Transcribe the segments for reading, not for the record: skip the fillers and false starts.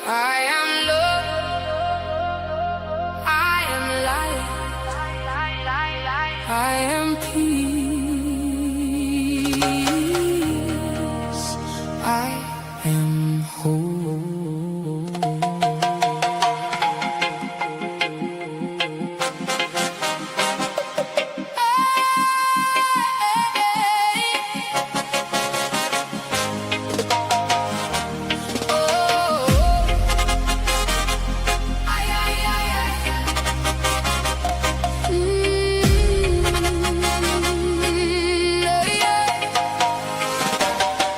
I am love, I am light, I am peace, I am whole.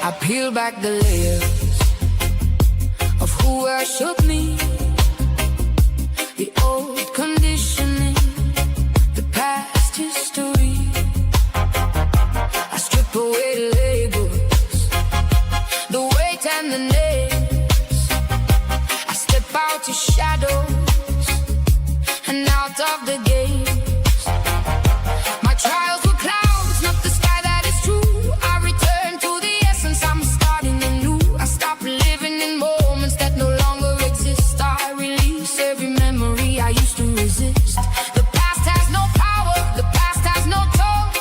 I peel back the layers of who worshipped me, the old conditioning, the past history. I strip away the labels, the weight and the names. I step out to shadows and out of the gates. My trials were clouds, not the sky that is true. I return to the essence, I'm starting anew. I stop living in moments that no longer exist. I release every memory I used to resist. The past has no power, the past has no tone.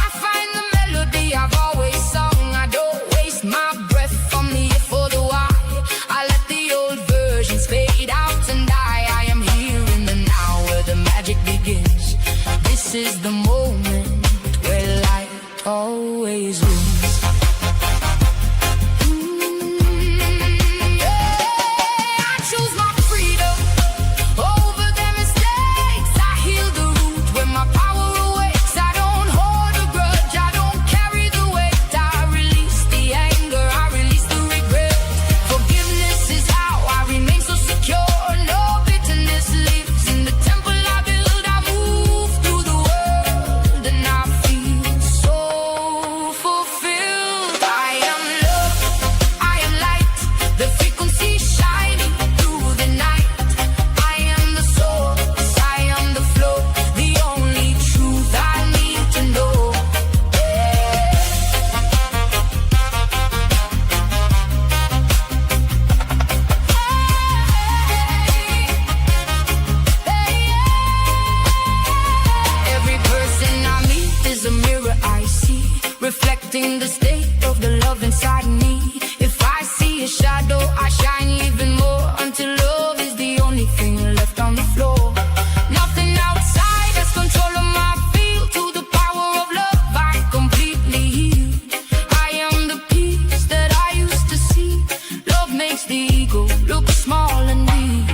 I find the melody I've always sung. I don't waste my breath from the if or the why. I let the old versions fade out and die. I am here in the now where the magic begins. This is the moment where light always wins. I choose my freedom over their mistakes. I heal the root when my power awakes. I don't hold a grudge, I don't carry the weight. I release the anger, I release the regret. Forgiveness is how I remain so secure. No bitterness lives in the temple I build. I move through the world and I feel so fulfilled. I am love, I am light, the frequency shining through the night. I am the source, I am the flow, the only truth I need to know. Every person I meet is a mirror I see, reflecting the state of the love inside me. If I see a shadow, I shine even more until love is the only thing left on the floor. Nothing outside has control of my feel. To the power of love, I'm completely healed. I am the peace that I used to see. Love makes the ego look small and weak.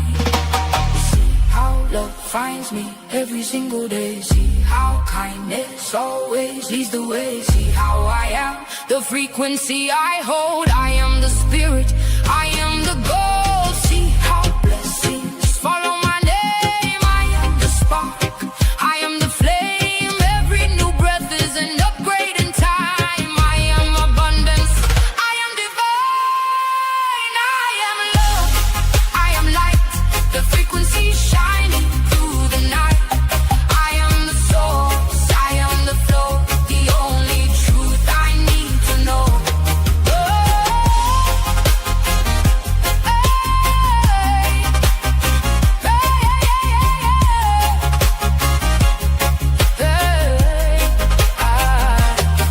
See how love finds me every single day. See how kindness always leads the way. See how I am the frequency I hold. I am the spirit, I am the goal. See how blessings follow my name. I am the spark, I am the flame. Every new breath is an upgrade in time. I am abundance, I am divine. I am love, I am light, the frequency shining through the night. I am the source, I am the flow, the only truth I need to know.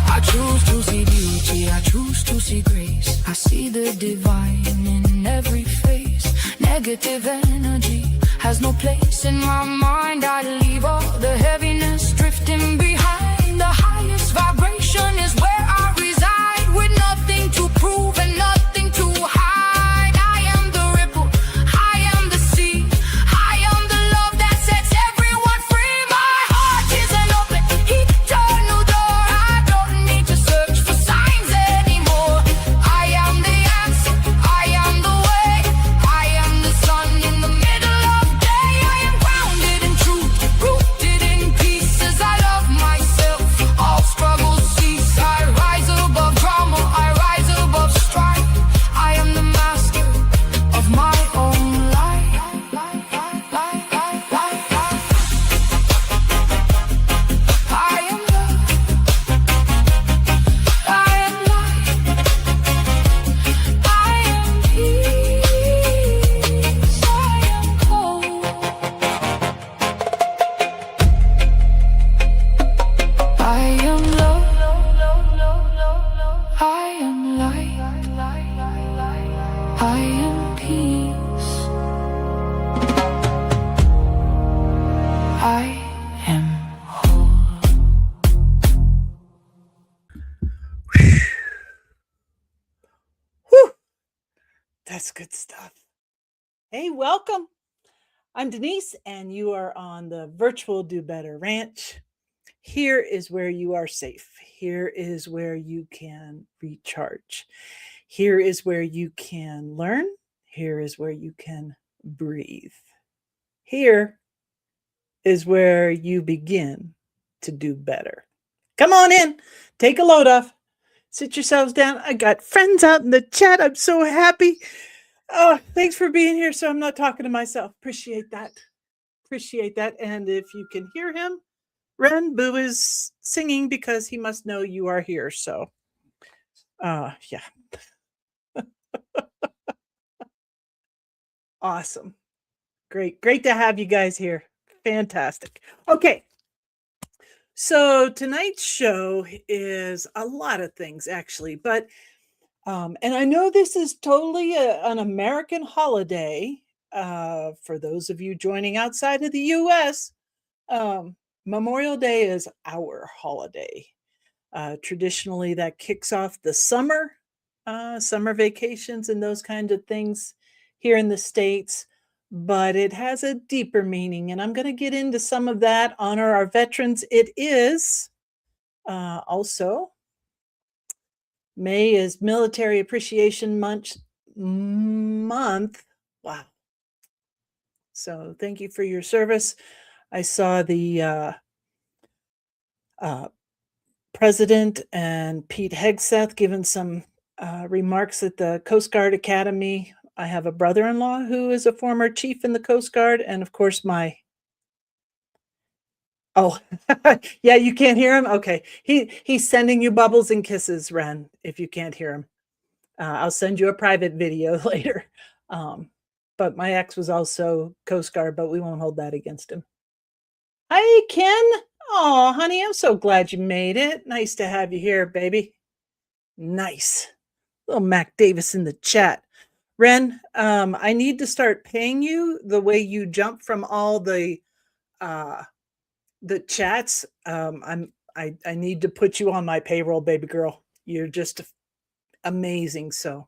I choose to see beauty, I choose to see grace. I see the divine in every face. Negative energy has no place in my mind. I leave all the heaviness drifting behind. The highest vibration is where I reside, with nothing to prove and nothing to hide. I am the ripple, I am the sea, I am the love that sets everyone free. My heart is an open, eternal door. I don't need to search for signs anymore. I am the answer, I am the way, I am the sun in the middle of day. I am grounded in truth, rooted in peace as I love myself. All struggles cease, I I am peace. I am whole. Whew, that's good stuff. Hey, welcome. I'm Denise, and you are on the Virtual Do Better Ranch. Here is where you are safe. Here is where you can recharge. Here is where you can learn. Here is where you can breathe. Here is where you begin to do better. Come on in, take a load off, sit yourselves down. I got friends out in the chat. I'm so happy. Oh, thanks for being here. So I'm not talking to myself. Appreciate that. Appreciate that. And if you can hear him, Ren Boo is singing because he must know you are here. So, yeah. Awesome. Great. Great to have you guys here. Fantastic. Okay. So tonight's show is a lot of things actually, but and I know this is totally an American holiday for those of you joining outside of the US. Memorial Day is our holiday. Traditionally, that kicks off the summer vacations and those kinds of things here in the States, but it has a deeper meaning, and I'm going to get into some of that. Honor our veterans. It is also May is Military Appreciation Month. Wow. So thank you for your service. I saw the President and Pete Hegseth giving some remarks at the Coast Guard Academy. I have a brother-in-law who is a former chief in the Coast Guard, and of course oh, yeah, you can't hear him? Okay. He's sending you bubbles and kisses, Ren, if you can't hear him. I'll send you a private video later. But my ex was also Coast Guard, but we won't hold that against him. Hi, Ken. Oh, honey, I'm so glad you made it. Nice to have you here, baby. Nice. Little Mac Davis in the chat. Ren, I need to start paying you the way you jump from all the chats. I need to put you on my payroll, baby girl. You're just amazing. So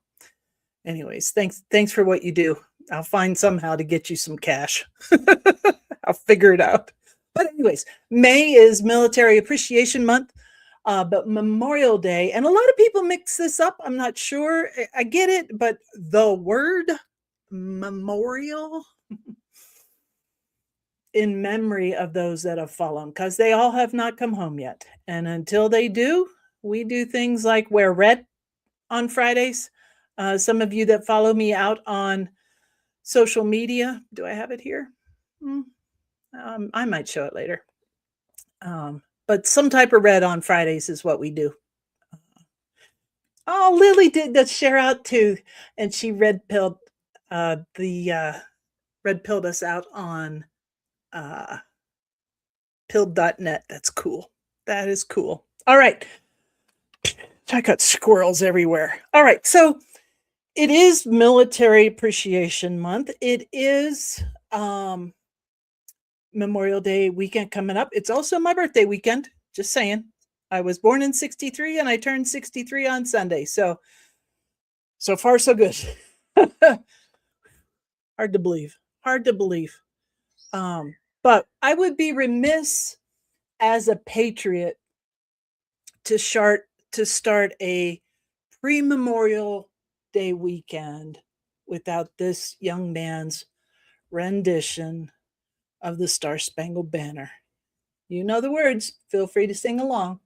anyways, thanks for what you do. I'll find somehow to get you some cash. I'll figure it out. But anyways, May is Military Appreciation Month, but Memorial Day, and a lot of people mix this up. I'm not sure. I get it, but the word memorial in memory of those that have fallen, because they all have not come home yet. And until they do, we do things like wear red on Fridays. Some of you that follow me out on social media, do I have it here? I might show it later. But some type of red on Fridays is what we do. Oh, Lily did the share out too, and she red pilled red pilled us out on pilled.net. That's cool. That is cool. All right. I got squirrels everywhere. All right. So it is Military Appreciation Month. It is Memorial Day weekend coming up. It's also my birthday weekend. Just saying. I was born in 63 and I turned 63 on Sunday. So far, so good. Hard to believe. Hard to believe. But I would be remiss as a patriot to start a pre-Memorial Day weekend without this young man's rendition of the Star Spangled Banner. You know the words. Feel free to sing along.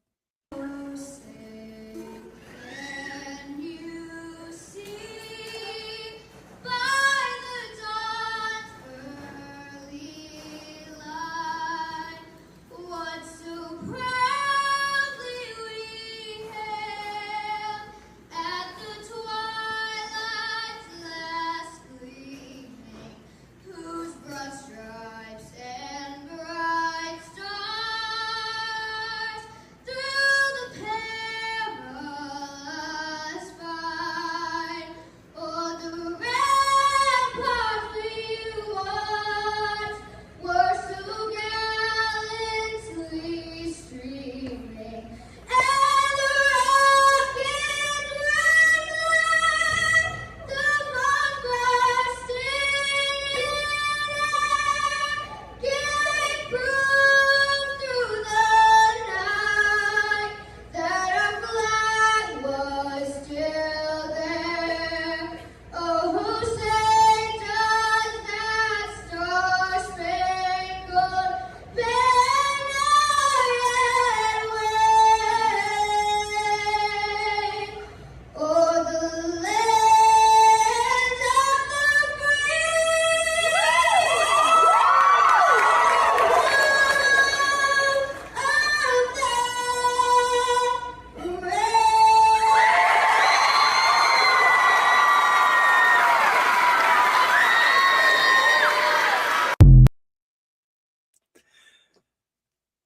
Stripes and bright stars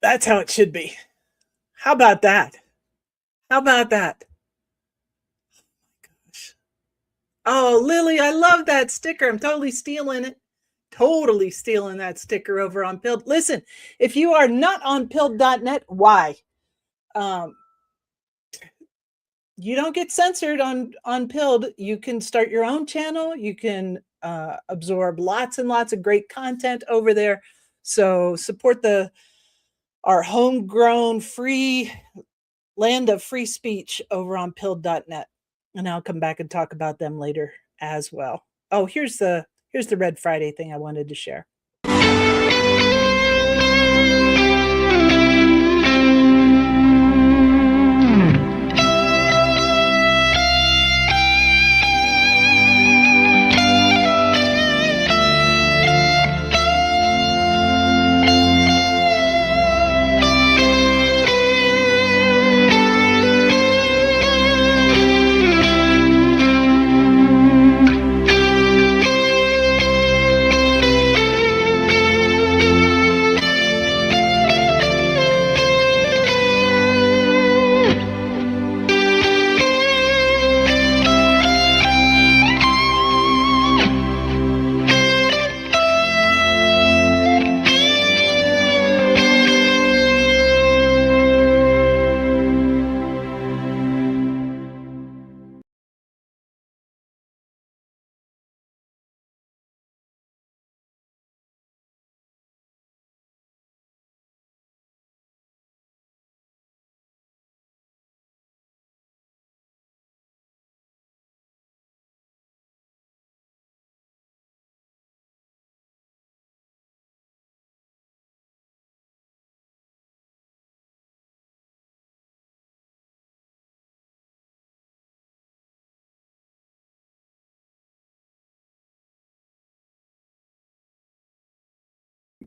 That's how it should be. How about that? How about that? Gosh. Oh, Lily, I love that sticker. I'm totally stealing it. Totally stealing that sticker over on Pilled. Listen, if you are not on Pilled.net, why? You don't get censored on Pilled. You can start your own channel. You can absorb lots and lots of great content over there. So support our homegrown free land of free speech over on Pilled.net. And I'll come back and talk about them later as well. Oh, here's the Red Friday thing I wanted to share.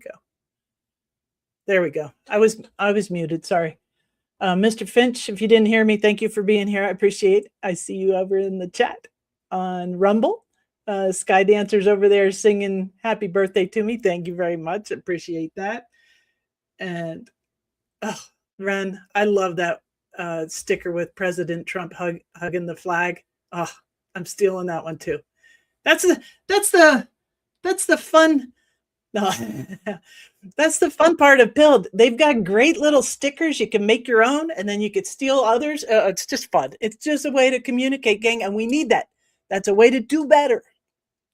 Go. There we go. I was muted. Sorry. Mr. Finch, if you didn't hear me, thank you for being here. I appreciate it. I see you over in the chat on Rumble. Sky Dancer's over there singing happy birthday to me. Thank you very much. Appreciate that. And Ren, I love that sticker with President Trump hugging the flag. Oh, I'm stealing that one too. That's the fun. No, that's the fun part of Pilled. They've got great little stickers. You can make your own, and then you could steal others. It's just fun. It's just a way to communicate, gang, and we need that. That's a way to do better.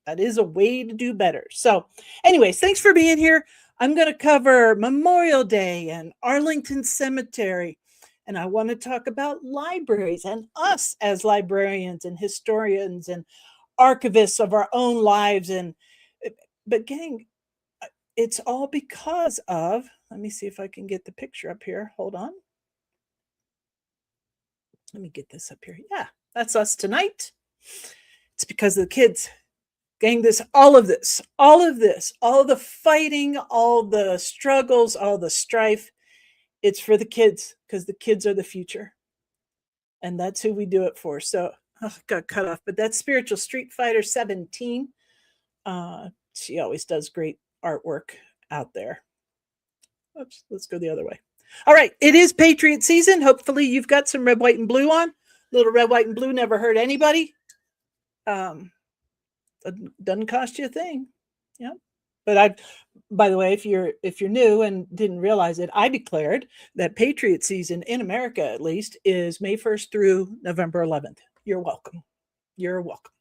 That is a way to do better. So, anyways, thanks for being here. I'm going to cover Memorial Day and Arlington Cemetery, and I want to talk about libraries and us as librarians and historians and archivists of our own lives. But gang, it's all because of, let me see if I can get the picture up here. Hold on. Let me get this up here. Yeah, that's us tonight. It's because of the kids. Gang, all of the fighting, all the struggles, all the strife, it's for the kids, because the kids are the future. And that's who we do it for. So, got cut off. But that's Spiritual Street Fighter 17. She always does great artwork out there. Oops, let's go the other way. All right, it is Patriot season. Hopefully you've got some red, white, and blue on. Little red, white, and blue never hurt anybody. Doesn't cost you a thing. Yeah. But by the way, if you're new and didn't realize it, I declared that Patriot season in America, at least, is May 1st through November 11th. You're welcome. You're welcome.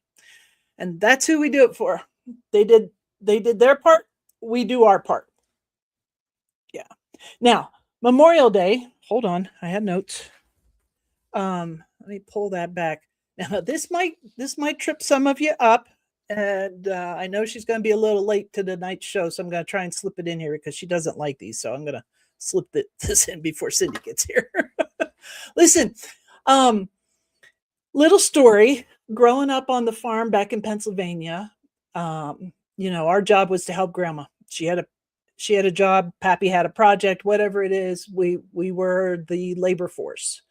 And that's who we do it for. They did their part. We do our part. Yeah. Now, Memorial Day. Hold on. I had notes. Let me pull that back. Now, this might trip some of you up. And I know she's going to be a little late to tonight's show, so I'm going to try and slip it in here because she doesn't like these. So I'm going to slip this in before Cindy gets here. Listen, little story. Growing up on the farm back in Pennsylvania, our job was to help Grandma. She had a job. Pappy had a project. Whatever it is, we were the labor force.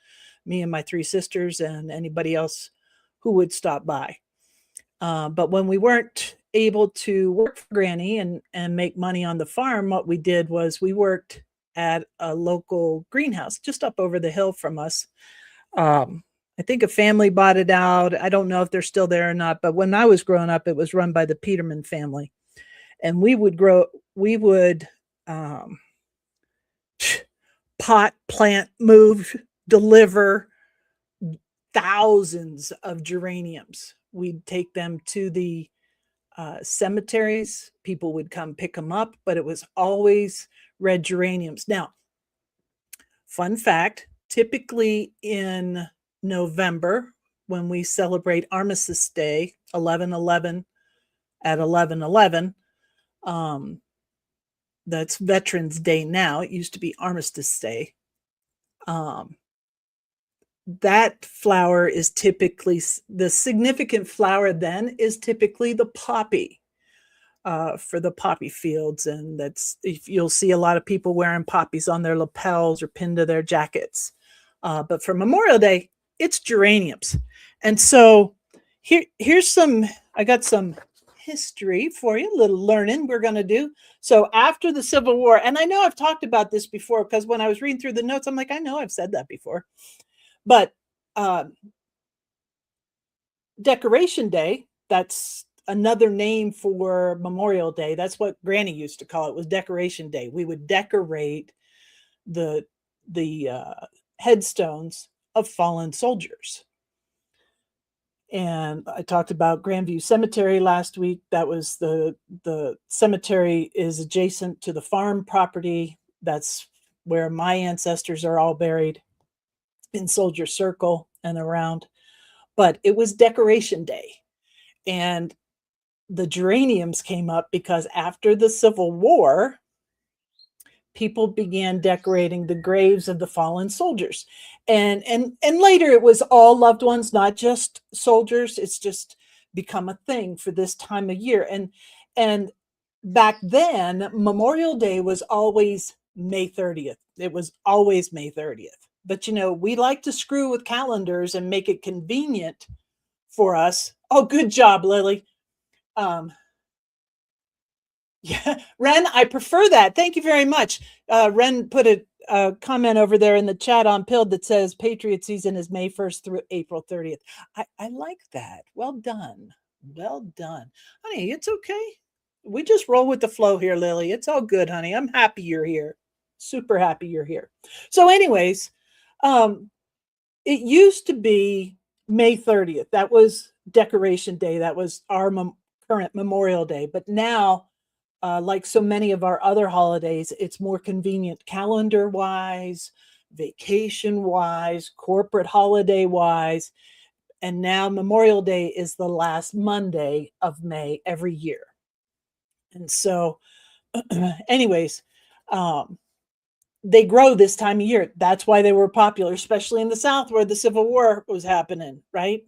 Me and my 3 sisters and anybody else who would stop by. But when we weren't able to work for Granny and make money on the farm, what we did was we worked at a local greenhouse just up over the hill from us. I think a family bought it out. I don't know if they're still there or not, but when I was growing up, it was run by the Peterman family. And we would um, pot, plant, move, deliver thousands of geraniums. We'd take them to the cemeteries. People would come pick them up, but it was always red geraniums. Now, fun fact, typically in November, when we celebrate Armistice Day, 11/11 at 11/11, that's Veterans Day now. It used to be Armistice Day. That flower is typically the significant flower then is typically the poppy for the poppy fields. And that's if you'll see a lot of people wearing poppies on their lapels or pinned to their jackets. But for Memorial Day, it's geraniums. And so here's some, I got some history for you, a little learning we're going to do. So after the Civil War, and I know I've talked about this before because when I was reading through the notes, I'm like, I know I've said that before. But Decoration Day, that's another name for Memorial Day. That's what Granny used to call it, was Decoration Day. We would decorate the headstones of fallen soldiers. And I talked about Grandview Cemetery last week. That was the cemetery is adjacent to the farm property. That's where my ancestors are all buried, in Soldier Circle and around. But it was Decoration Day. And the geraniums came up because after the Civil War, people began decorating the graves of the fallen soldiers. And later it was all loved ones, not just soldiers. It's just become a thing for this time of year. And back then, Memorial Day was always May 30th. It was always May 30th. But, you know, we like to screw with calendars and make it convenient for us. Oh, good job, Lily. Yeah, Ren, I prefer that. Thank you very much. Ren put a comment over there in the chat on Pilled that says Patriot season is May 1st through April 30th. I like that. Well done. Well done. Honey, it's okay. We just roll with the flow here, Lily. It's all good, honey. I'm happy you're here. Super happy you're here. So anyways, it used to be May 30th. That was Decoration Day. That was our current Memorial Day. But now, like so many of our other holidays, it's more convenient calendar-wise, vacation-wise, corporate holiday-wise. And now Memorial Day is the last Monday of May every year. And so, anyways, they grow this time of year. That's why they were popular, especially in the South where the Civil War was happening, right?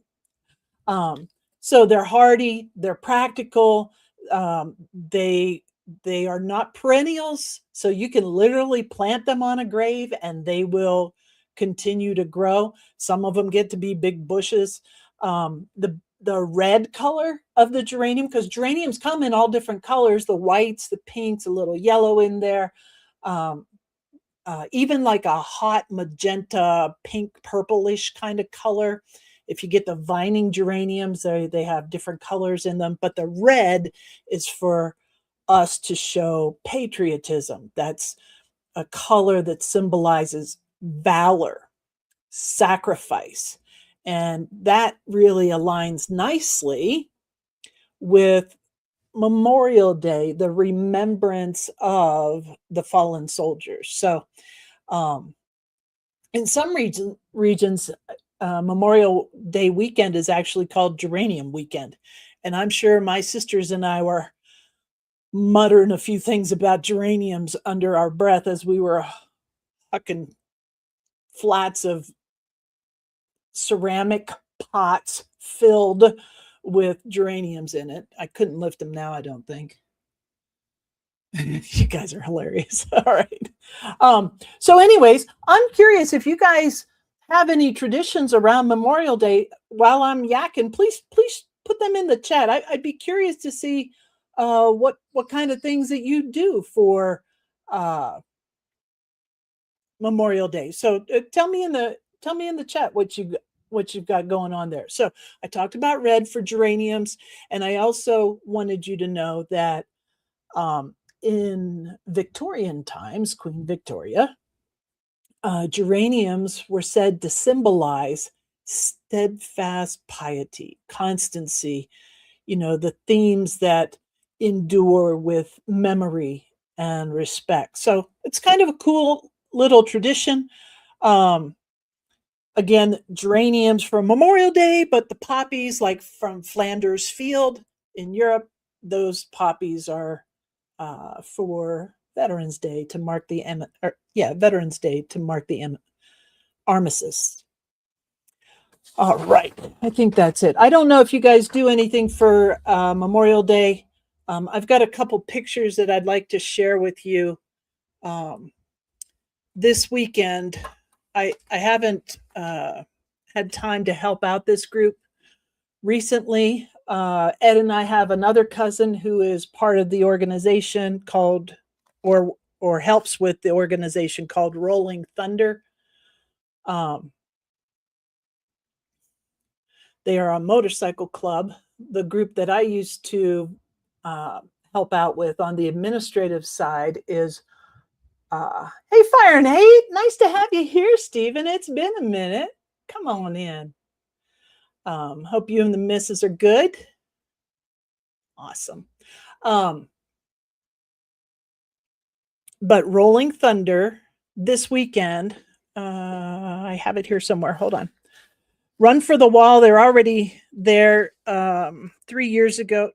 So they're hardy, they're practical, they are not perennials, so you can literally plant them on a grave and they will continue to grow. Some of them get to be big bushes. The red color of the geranium, because geraniums come in all different colors, the whites, the pinks, a little yellow in there. Even like a hot magenta, pink, purplish kind of color. If you get the vining geraniums, they have different colors in them. But the red is for us to show patriotism. That's a color that symbolizes valor, sacrifice. And that really aligns nicely with Memorial Day, the remembrance of the fallen soldiers. So in some regions, Memorial Day weekend is actually called Geranium Weekend. And I'm sure my sisters and I were muttering a few things about geraniums under our breath as we were hucking flats of ceramic pots filled with geraniums in it. I couldn't lift them now, I don't think. You guys are hilarious. All right. So anyways, I'm curious if you guys have any traditions around Memorial Day. While I'm yakking, please put them in the chat. I'd be curious to see what kind of things that you do for Memorial Day. So tell me in the chat what you've got going on there. So I talked about red for geraniums, and I also wanted you to know that in Victorian times, Queen Victoria, geraniums were said to symbolize steadfast piety, constancy, the themes that endure with memory and respect. So it's kind of a cool little tradition. Again, geraniums for Memorial Day, but the poppies, like from Flanders Field in Europe, those poppies are for Veterans Day to mark the Veterans Day to mark the armistice. All right, I think that's it. I don't know if you guys do anything for Memorial Day. I've got a couple pictures that I'd like to share with you. This weekend, I haven't had time to help out this group recently. Ed and I have another cousin who is part of the organization called, or helps with the organization called Rolling Thunder. They are a motorcycle club. The group that I used to help out with on the administrative side is, hey, Fire and Hate, nice to have you here, Stephen. It's been a minute. Come on in. Hope you and the missus are good. Awesome. But Rolling Thunder this weekend, I have it here somewhere. Hold on. Run for the Wall. They're already there. 2 years ago,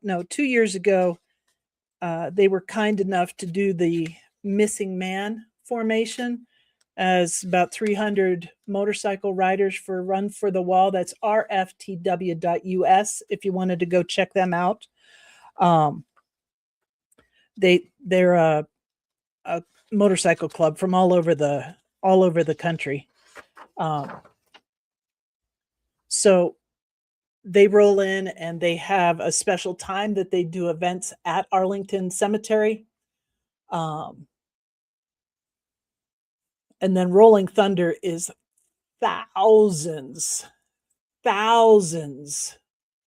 they were kind enough to do the Missing Man formation as about 300 motorcycle riders for Run for the Wall. That's rftw.us if you wanted to go check them out. They're a motorcycle club from all over the country. So they roll in and they have a special time that they do events at Arlington Cemetery. And then Rolling Thunder is thousands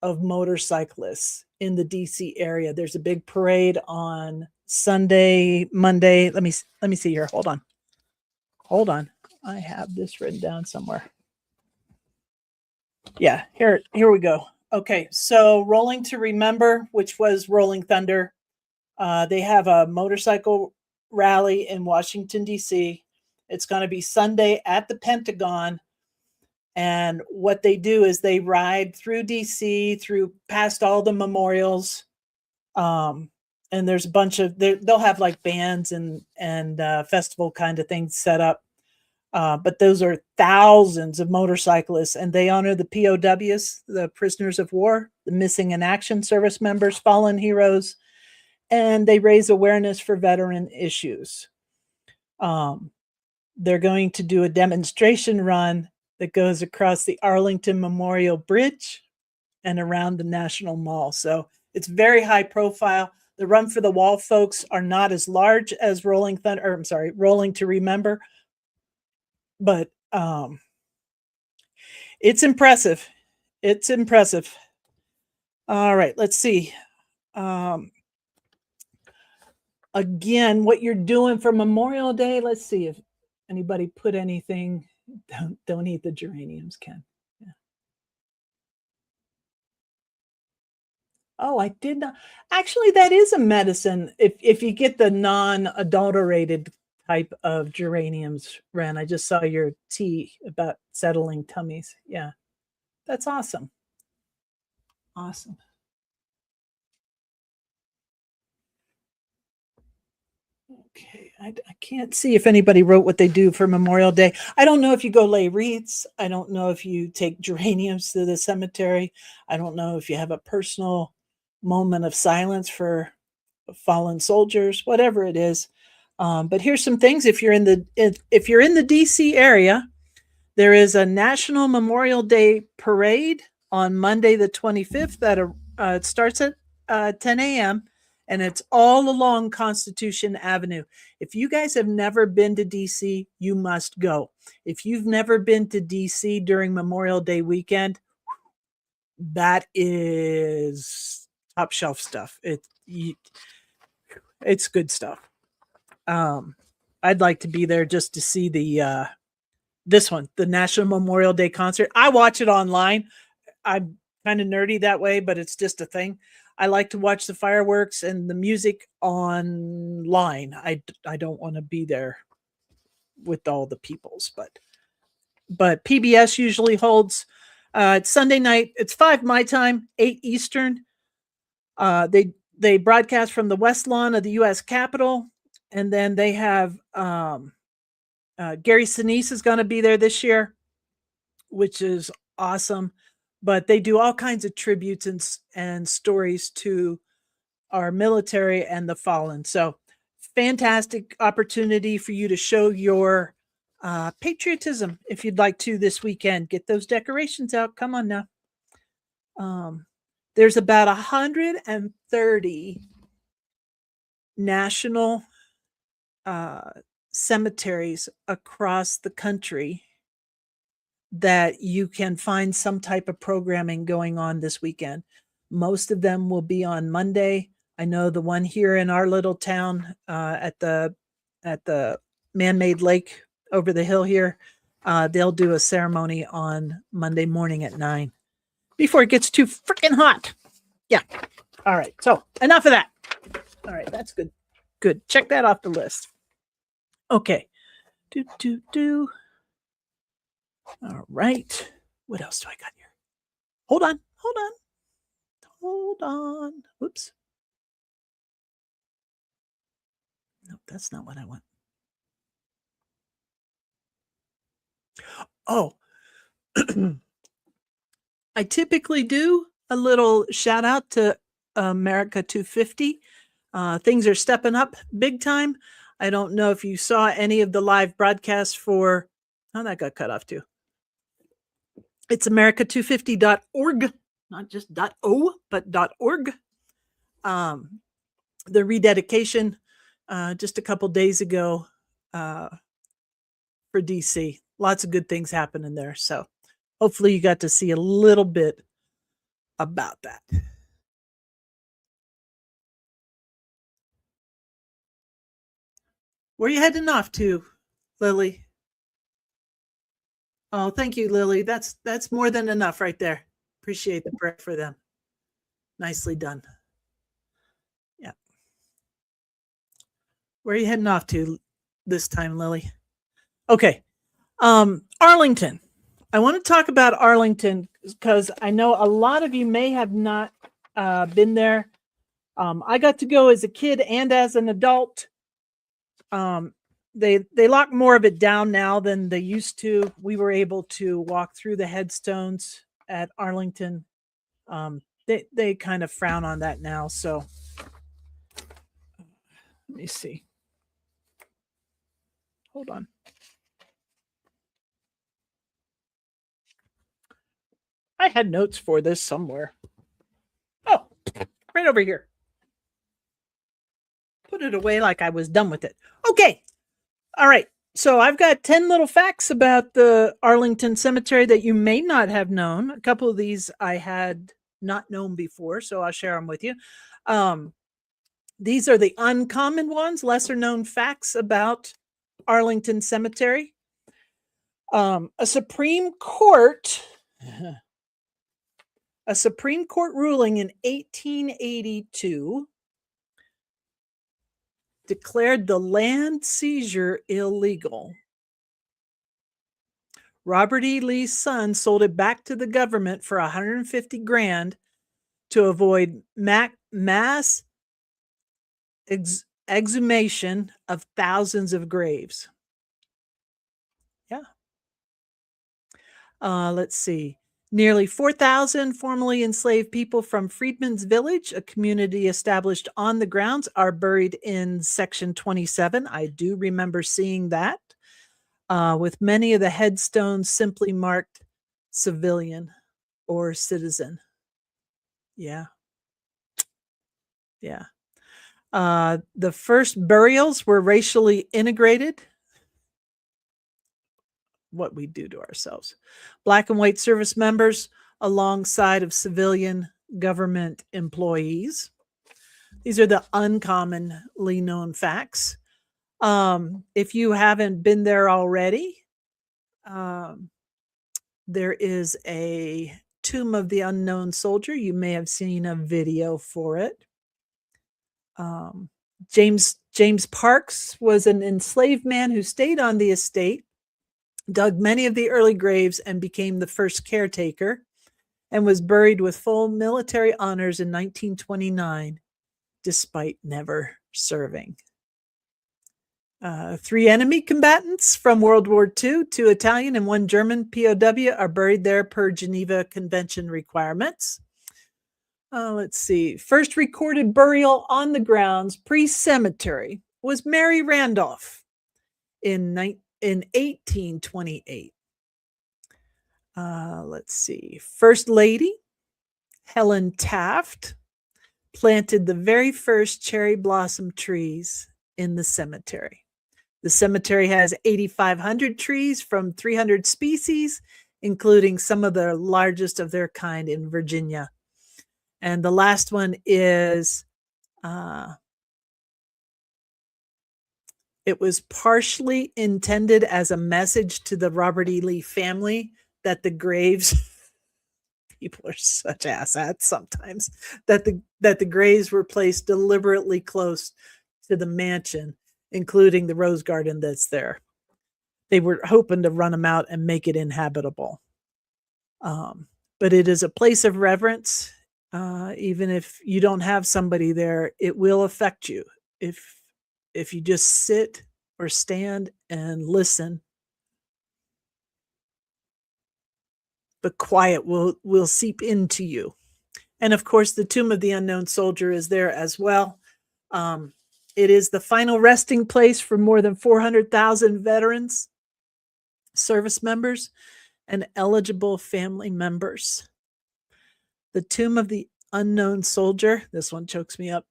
of motorcyclists in the DC area. There's a big parade on Sunday, Monday. Let me see here. Hold on. I have this written down somewhere. Yeah, here we go. Okay, so Rolling to Remember, which was Rolling Thunder. They have a motorcycle rally in Washington, D.C. It's going to be Sunday at the Pentagon. And what they do is they ride through D.C., through past all the memorials. And there's a bunch of, they'll have like bands and festival kind of things set up. But those are thousands of motorcyclists, and they honor the POWs, the prisoners of war, the missing in action service members, fallen heroes, and they raise awareness for veteran issues. They're going to do a demonstration run that goes across the Arlington Memorial Bridge and around the National Mall. So it's very high profile. The Run for the Wall folks are not as large as Rolling to Remember. But it's impressive. It's impressive. All right, let's see. Again, what you're doing for Memorial Day, let's see if anybody put anything. Don't eat the geraniums, Ken. Yeah. Oh, I did not. Actually, that is a medicine. If you get the non-adulterated type of geraniums, Ren. I just saw your tea about settling tummies. Yeah, that's awesome. Awesome. Okay, I can't see if anybody wrote what they do for Memorial Day. I don't know if you go lay wreaths. I don't know if you take geraniums to the cemetery. I don't know if you have a personal moment of silence for fallen soldiers, whatever it is. But here's some things. If you're in the DC area, there is a National Memorial Day Parade on Monday the 25th. That it starts at 10 a.m. and it's all along Constitution Avenue. If you guys have never been to DC, you must go. If you've never been to DC during Memorial Day weekend, that is top shelf stuff. It's good stuff. I'd like to be there just to see the National Memorial Day concert. I watch it online. I'm kind of nerdy that way, but it's just a thing. I like to watch the fireworks and the music online. I don't want to be there with all the peoples, but PBS usually holds. It's Sunday night. It's 5 my time, 8 Eastern. They broadcast from the West Lawn of the U.S. Capitol, and then they have Gary Sinise is going to be there this year, which is awesome. But they do all kinds of tributes and stories to our military and the fallen. So fantastic opportunity for you to show your patriotism if you'd like to this weekend. Get those decorations out. Come on now. There's about 130 national cemeteries across the country that you can find some type of programming going on this weekend. Most of them will be on Monday. I know the one here in our little town at the man-made lake over the hill here, they'll do a ceremony on Monday morning at 9 before it gets too freaking hot. Yeah. All right. So enough of that. All right. That's good. Good. Check that off the list. Okay. All right. What else do I got here? Hold on. Whoops. No, that's not what I want. Oh, I typically do a little shout out to America 250. Things are stepping up big time. I don't know if you saw any of the live broadcasts for, that got cut off too. It's America250.org, not just .o, but .org. The rededication just a couple days ago for DC. Lots of good things happening there. So hopefully you got to see a little bit about that. Where are you heading off to, Lily? Oh, thank you, Lily. That's more than enough right there. Appreciate the prayer for them. Nicely done. Yeah. Where are you heading off to this time, Lily? Okay. Arlington. I want to talk about Arlington because I know a lot of you may have not been there. I got to go as a kid and as an adult. They lock more of it down now than they used to. We were able to walk through the headstones at Arlington. They kind of frown on that now. So let me see. Hold on. I had notes for this somewhere. Oh, right over here. Put it away like I was done with it. Okay. All right. So I've got 10 little facts about the Arlington Cemetery that you may not have known. A couple of these I had not known before, so I'll share them with you. These are the uncommon ones, lesser known facts about Arlington Cemetery. A Supreme Court ruling in 1882 declared the land seizure illegal. Robert E. Lee's son sold it back to the government for $150,000 to avoid mass exhumation of thousands of graves. Yeah. Let's see. Nearly 4,000 formerly enslaved people from Freedmen's Village, a community established on the grounds, are buried in Section 27. I do remember seeing that, with many of the headstones simply marked civilian or citizen. Yeah. Yeah. The first burials were racially integrated. What we do to ourselves. Black and white service members alongside of civilian government employees. These are the uncommonly known facts. If you haven't been there already, there is a Tomb of the Unknown Soldier. You may have seen a video for it. James Parks was an enslaved man who stayed on the estate, dug many of the early graves, and became the first caretaker, and was buried with full military honors in 1929, despite never serving. 3 enemy combatants from World War II, 2 Italian and 1 German POW, are buried there per Geneva Convention requirements. Let's see. First recorded burial on the grounds pre-cemetery was Mary Randolph in 1828. Let's see. First Lady Helen Taft planted the very first cherry blossom trees in the cemetery. The cemetery has 8,500 trees from 300 species, including some of the largest of their kind in Virginia. And the last one is, it was partially intended as a message to the Robert E. Lee family that the graves, people are such asshats sometimes, that the graves were placed deliberately close to the mansion, including the rose garden that's there. They were hoping to run them out and make it inhabitable. But it is a place of reverence. Even if you don't have somebody there, it will affect you. If you just sit or stand and listen, the quiet will seep into you. And of course, the Tomb of the Unknown Soldier is there as well. It is the final resting place for more than 400,000 veterans, service members, and eligible family members. The Tomb of the Unknown Soldier. This one chokes me up.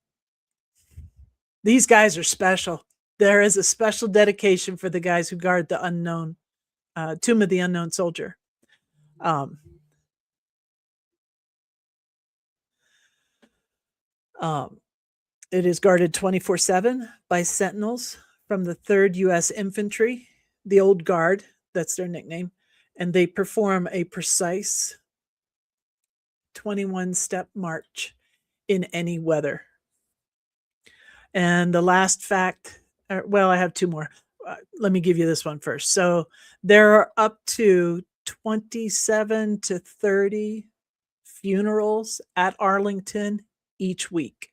These guys are special. There is a special dedication for the guys who guard the Tomb of the Unknown Soldier. It is guarded 24/7 by sentinels from the 3rd U.S. Infantry, the Old Guard, that's their nickname, and they perform a precise 21-step march in any weather. And the last fact, well, I have 2 more. Let me give you this one first. So there are up to 27 to 30 funerals at Arlington each week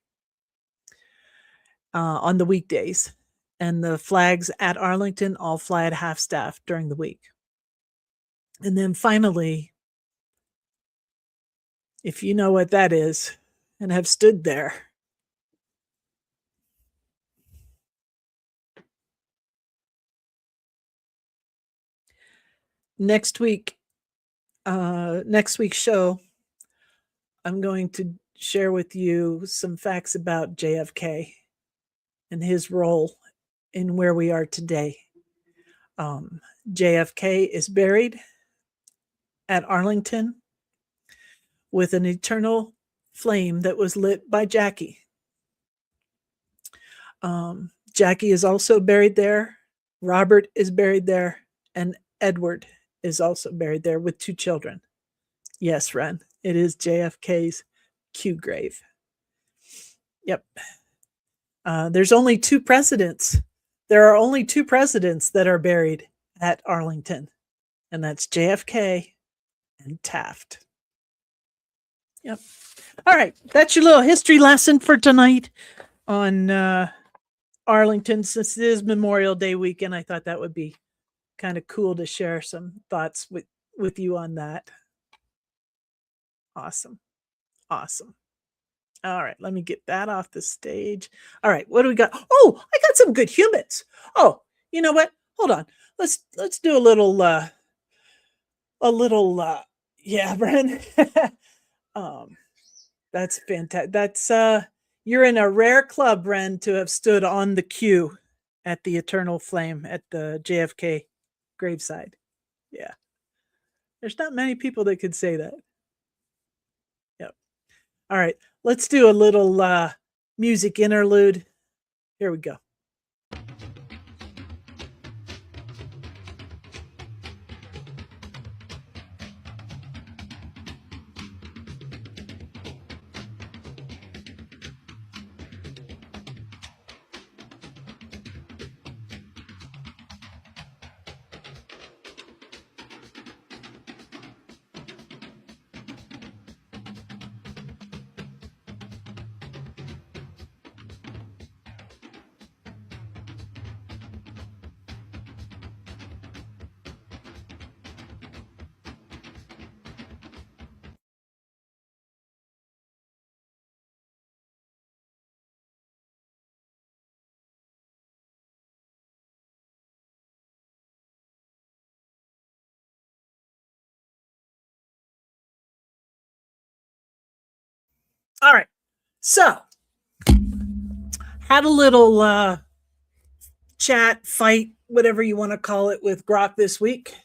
on the weekdays. And the flags at Arlington all fly at half staff during the week. And then finally, if you know what that is and have stood there, next week's show, I'm going to share with you some facts about JFK and his role in where we are today. JFK is buried at Arlington with an eternal flame that was lit by Jackie. Jackie is also buried there. Robert is buried there. And Edward is also buried there with 2 children. Yes, Ren, it is JFK's Q grave. Yep. There's only 2 presidents. There are only 2 presidents that are buried at Arlington, and that's JFK and Taft. Yep. All right. That's your little history lesson for tonight on Arlington. Since it is Memorial Day weekend, I thought that would be kind of cool to share some thoughts with you on that. Awesome. Awesome. All right, let me get that off the stage. All right, what do we got? Oh, I got some good humans. Oh, you know what? Hold on. Let's do a little yeah, Bren. That's fantastic. That's You're in a rare club, Ren, to have stood on the queue at the Eternal Flame at the JFK graveside. Yeah. There's not many people that could say that. Yep. All right. Let's do a little music interlude. Here we go. All right. So, had a little chat, fight, whatever you want to call it, with Grok this week.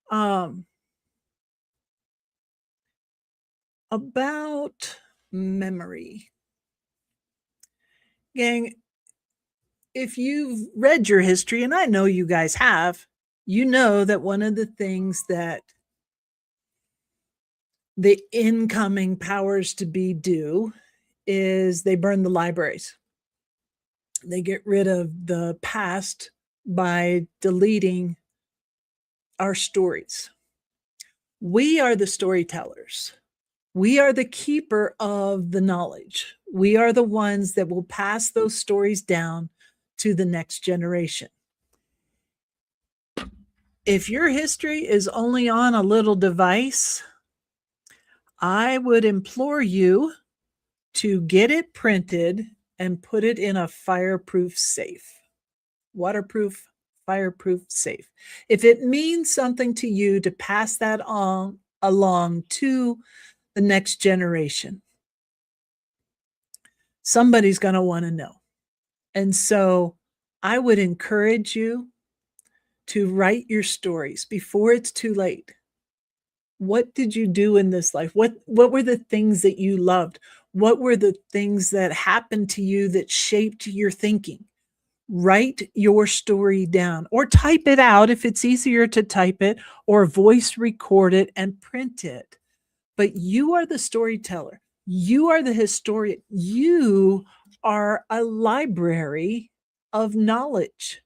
About memory. Gang, if you've read your history, and I know you guys have, you know that one of the things that the incoming powers to be do is they burn the libraries. They get rid of the past by deleting our stories. We are the storytellers. We are the keeper of the knowledge. We are the ones that will pass those stories down to the next generation. If your history is only on a little device, I would implore you to get it printed and put it in a fireproof safe. Waterproof, fireproof safe. If it means something to you to pass that on along to the next generation, somebody's going to want to know. And so I would encourage you to write your stories before it's too late. What did you do in this life? What were the things that you loved? What were the things that happened to you that shaped your thinking? Write your story down, or type it out if it's easier to type it, or voice record it and print it. But you are the storyteller. You are the historian. You are a library of knowledge.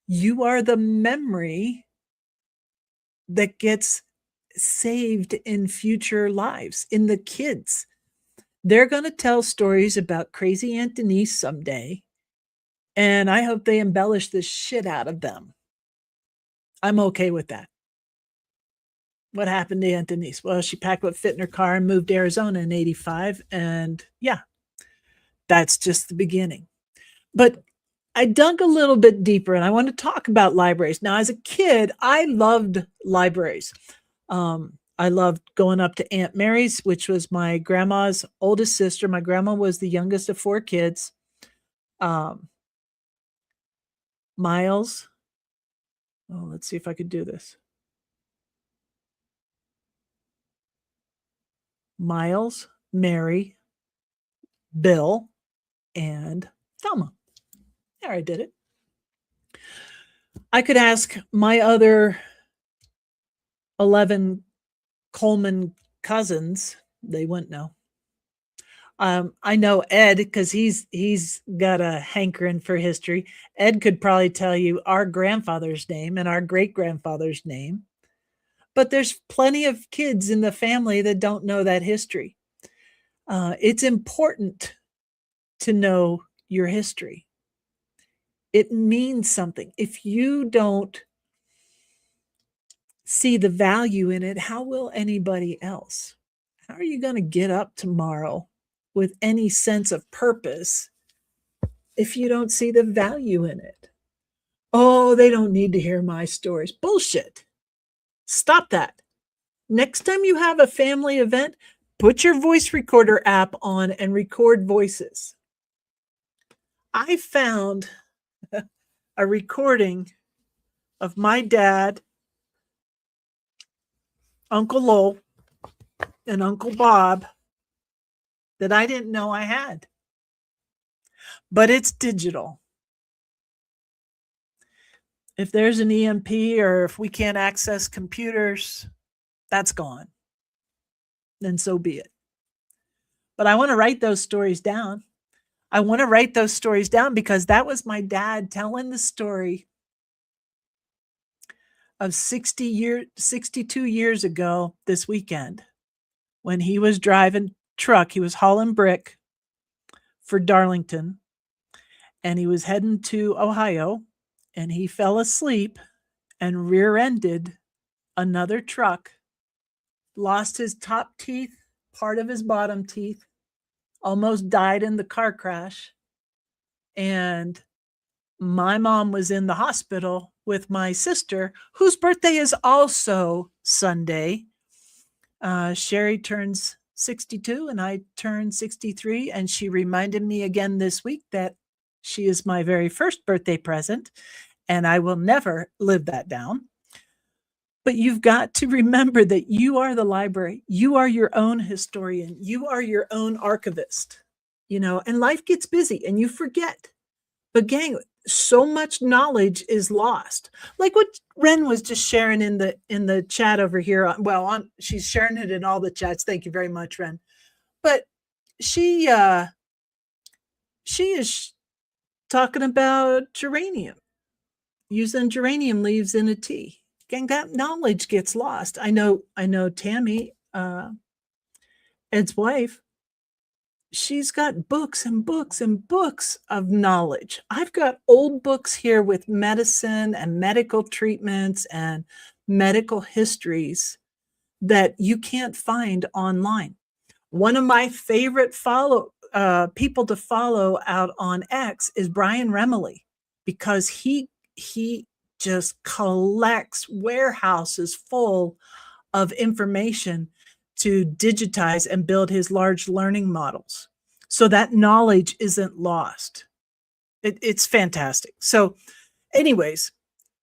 You are the memory that gets saved in future lives, in the kids. They're going to tell stories about crazy Aunt Denise someday, and I hope they embellish the shit out of them. I'm okay with that. What happened to Aunt Denise? Well, she packed what fit in her car and moved to Arizona in 85. And yeah, that's just the beginning. But I dug a little bit deeper and I want to talk about libraries. Now, as a kid, I loved libraries. I loved going up to Aunt Mary's, which was my grandma's oldest sister. My grandma was the youngest of 4 kids. Miles. Oh, let's see if I could do this. Miles, Mary, Bill, and Thelma. There, I did it. I could ask my other 11 Coleman cousins. They wouldn't know. I know Ed because he's got a hankering for history. Ed could probably tell you our grandfather's name and our great-grandfather's name. But there's plenty of kids in the family that don't know that history. It's important to know your history. It means something. If you don't see the value in it, how will anybody else? How are you going to get up tomorrow with any sense of purpose if you don't see the value in it? Oh, they don't need to hear my stories. Bullshit. Stop that. Next time you have a family event, Put your voice recorder app on and record voices. I found a recording of my dad, Uncle Lowell, and Uncle Bob that I didn't know I had. But it's digital. If there's an EMP or if we can't access computers, that's gone. Then so be it. But I want to write those stories down. I want to write those stories down because that was my dad telling the story of 62 years ago this weekend when he was driving truck. He was hauling brick for Darlington and he was heading to Ohio and he fell asleep and rear-ended another truck, lost his top teeth, part of his bottom teeth, almost died in the car crash. And my mom was in the hospital with my sister, whose birthday is also Sunday. Sherry turns 62 and I turn 63. And she reminded me again this week that she is my very first birthday present. And I will never live that down. But you've got to remember that you are the library. You are your own historian. You are your own archivist, and life gets busy and you forget. But gang, so much knowledge is lost. Like what Ren was just sharing in the chat over here. She's sharing it in all the chats. Thank you very much, Ren. But she is talking about geranium, using geranium leaves in a tea. Gang, that knowledge gets lost. I know Tammy, Ed's wife, she's got books and books and books of knowledge. I've got old books here with medicine and medical treatments and medical histories that you can't find online. One of my favorite people to follow out on X is Brian Remley, because he just collects warehouses full of information to digitize and build his large learning models. So that knowledge isn't lost. It's fantastic. So anyways,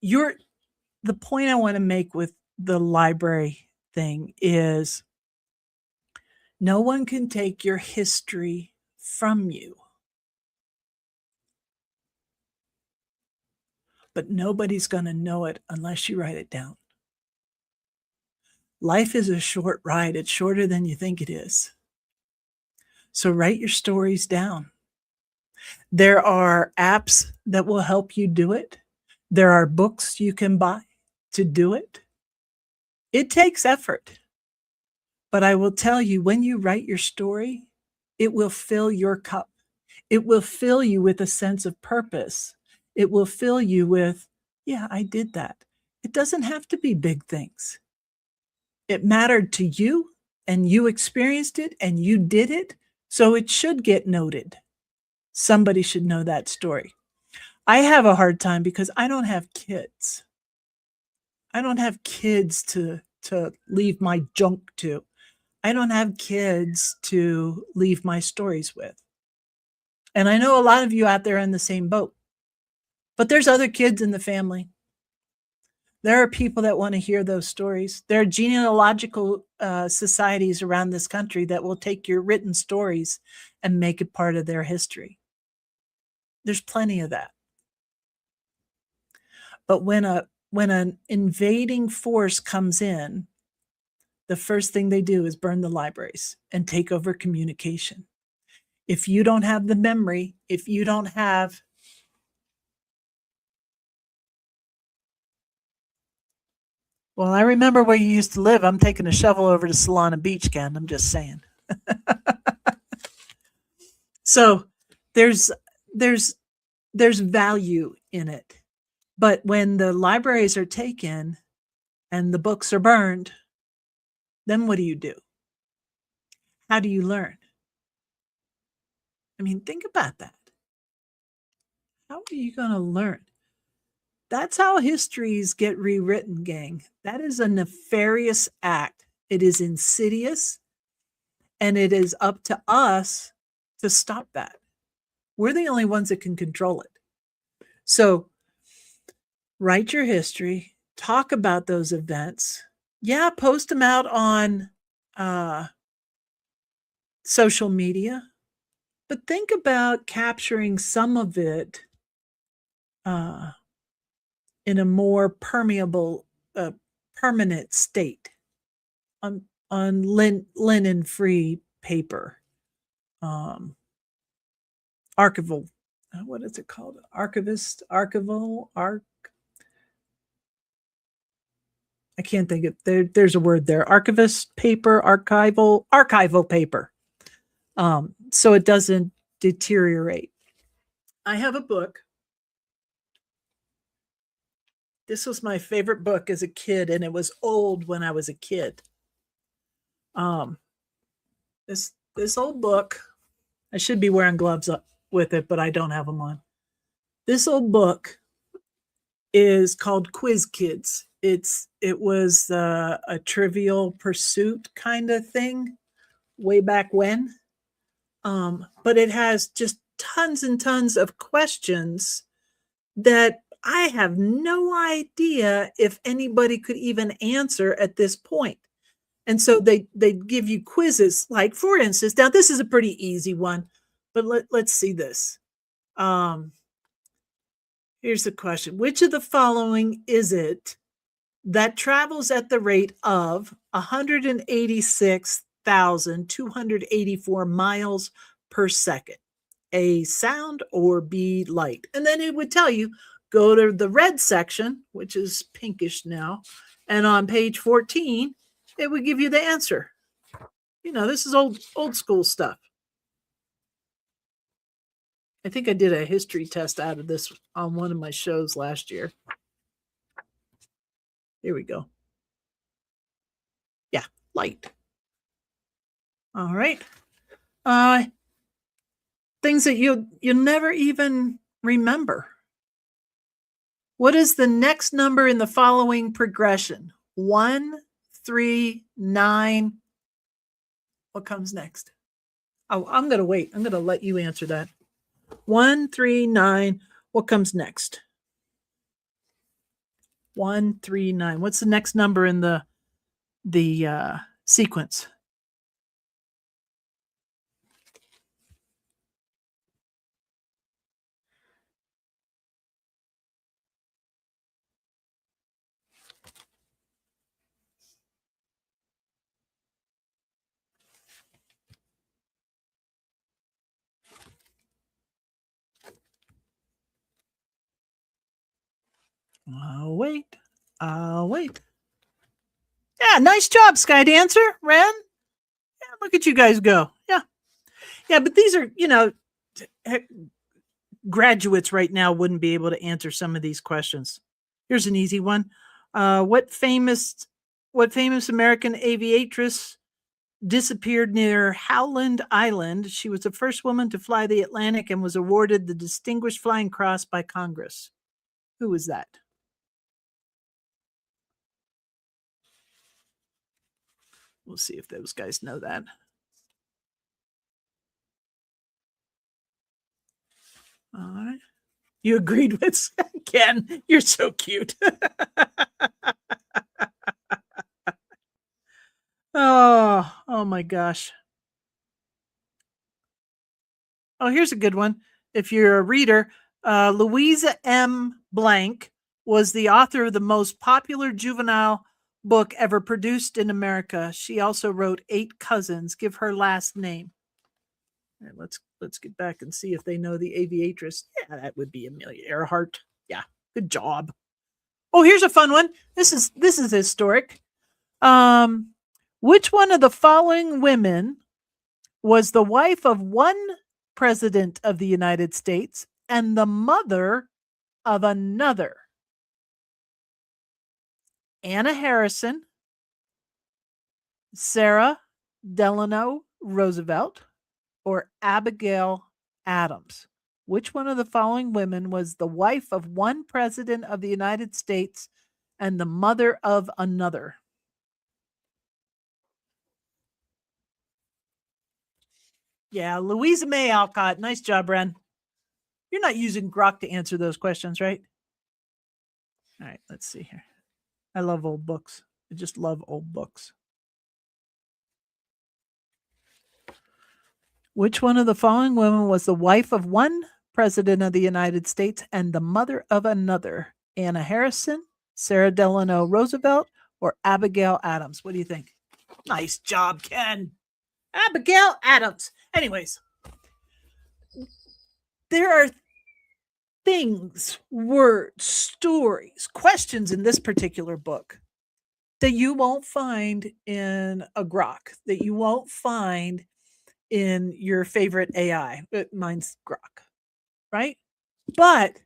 the point I want to make with the library thing is no one can take your history from you. But nobody's going to know it unless you write it down. Life is a short ride. It's shorter than you think it is. So write your stories down. There are apps that will help you do it. There are books you can buy to do it. It takes effort. But I will tell you, when you write your story, it will fill your cup. It will fill you with a sense of purpose. It will fill you with, yeah, I did that. It doesn't have to be big things. It mattered to you and you experienced it and you did it. So it should get noted. Somebody should know that story. I have a hard time because I don't have kids. I don't have kids to leave my junk to. I don't have kids to leave my stories with. And I know a lot of you out there are in the same boat. But there's other kids in the family. There are people that want to hear those stories. There are genealogical societies around this country that will take your written stories and make it part of their history. There's plenty of that. But when an invading force comes in, the first thing they do is burn the libraries and take over communication. If you don't have the memory, if you don't have Well, I remember where you used to live. I'm taking a shovel over to Solana Beach, Ken. I'm just saying. So there's value in it. But when the libraries are taken and the books are burned, then what do? How do you learn? I mean, think about that. How are you going to learn? That's how histories get rewritten, gang. That is a nefarious act. It is insidious. And it is up to us to stop that. We're the only ones that can control it. So write your history, talk about those events. Yeah, post them out on social media, but think about capturing some of it in a more permeable, permanent state on linen-free paper, archival. What is it called? Archival. I can't think of there's a word there. Archivist paper, archival paper. So it doesn't deteriorate. I have a book. This was my favorite book as a kid, and it was old when I was a kid. This old book, I should be wearing gloves up with it, but I don't have them on. This old book is called Quiz Kids. It was a Trivial Pursuit kind of thing way back when. But it has just tons and tons of questions that I have no idea if anybody could even answer at this point. And so they give you quizzes, like, for instance, now this is a pretty easy one, but let's see this. Here's the question. Which of the following is it that travels at the rate of 186,284 miles per second? A, sound, or B, light? And then it would tell you, go to the red section, which is pinkish now, and on page 14, it would give you the answer. You know, this is old school stuff. I think I did a history test out of this on one of my shows last year. Here we go. Yeah, light. All right. Things that you'll never even remember. What is the next number in the following progression? 1, 3, 9. What comes next? Oh, I'm going to wait. I'm going to let you answer that. 1, 3, 9. What comes next? 1, 3, 9. What's the next number in the sequence? I'll wait. Yeah, nice job, Sky Dancer, Ren. Yeah, look at you guys go. Yeah, but these are, graduates right now wouldn't be able to answer some of these questions. Here's an easy one. What famous American aviatress disappeared near Howland Island? She was the first woman to fly the Atlantic and was awarded the Distinguished Flying Cross by Congress. Who was that? We'll see if those guys know that. All right. You agreed with Ken. You're so cute. Oh my gosh. Oh, here's a good one. If you're a reader, Louisa M. Blank was the author of the most popular juvenile book ever produced in America. She also wrote 8 Cousins. Give her last name. All right, let's get back and see if they know the aviatress. Yeah, that would be Amelia Earhart. Yeah, good job. Oh, here's a fun one. This is historic. Which one of the following women was the wife of one president of the United States and the mother of another? Anna Harrison, Sarah Delano Roosevelt, or Abigail Adams? Which one of the following women was the wife of one president of the United States and the mother of another? Yeah, Louisa May Alcott. Nice job, Ren. You're not using Grok to answer those questions, right? All right, let's see here. I love old books. I just love old books. Which one of the following women was the wife of one president of the United States and the mother of another? Anna Harrison, Sarah Delano Roosevelt, or Abigail Adams? What do you think? Nice job, Ken. Abigail Adams. Anyways, there are things, words, stories, questions in this particular book that you won't find in a Grok, that you won't find in your favorite AI. Mine's Grok, right? But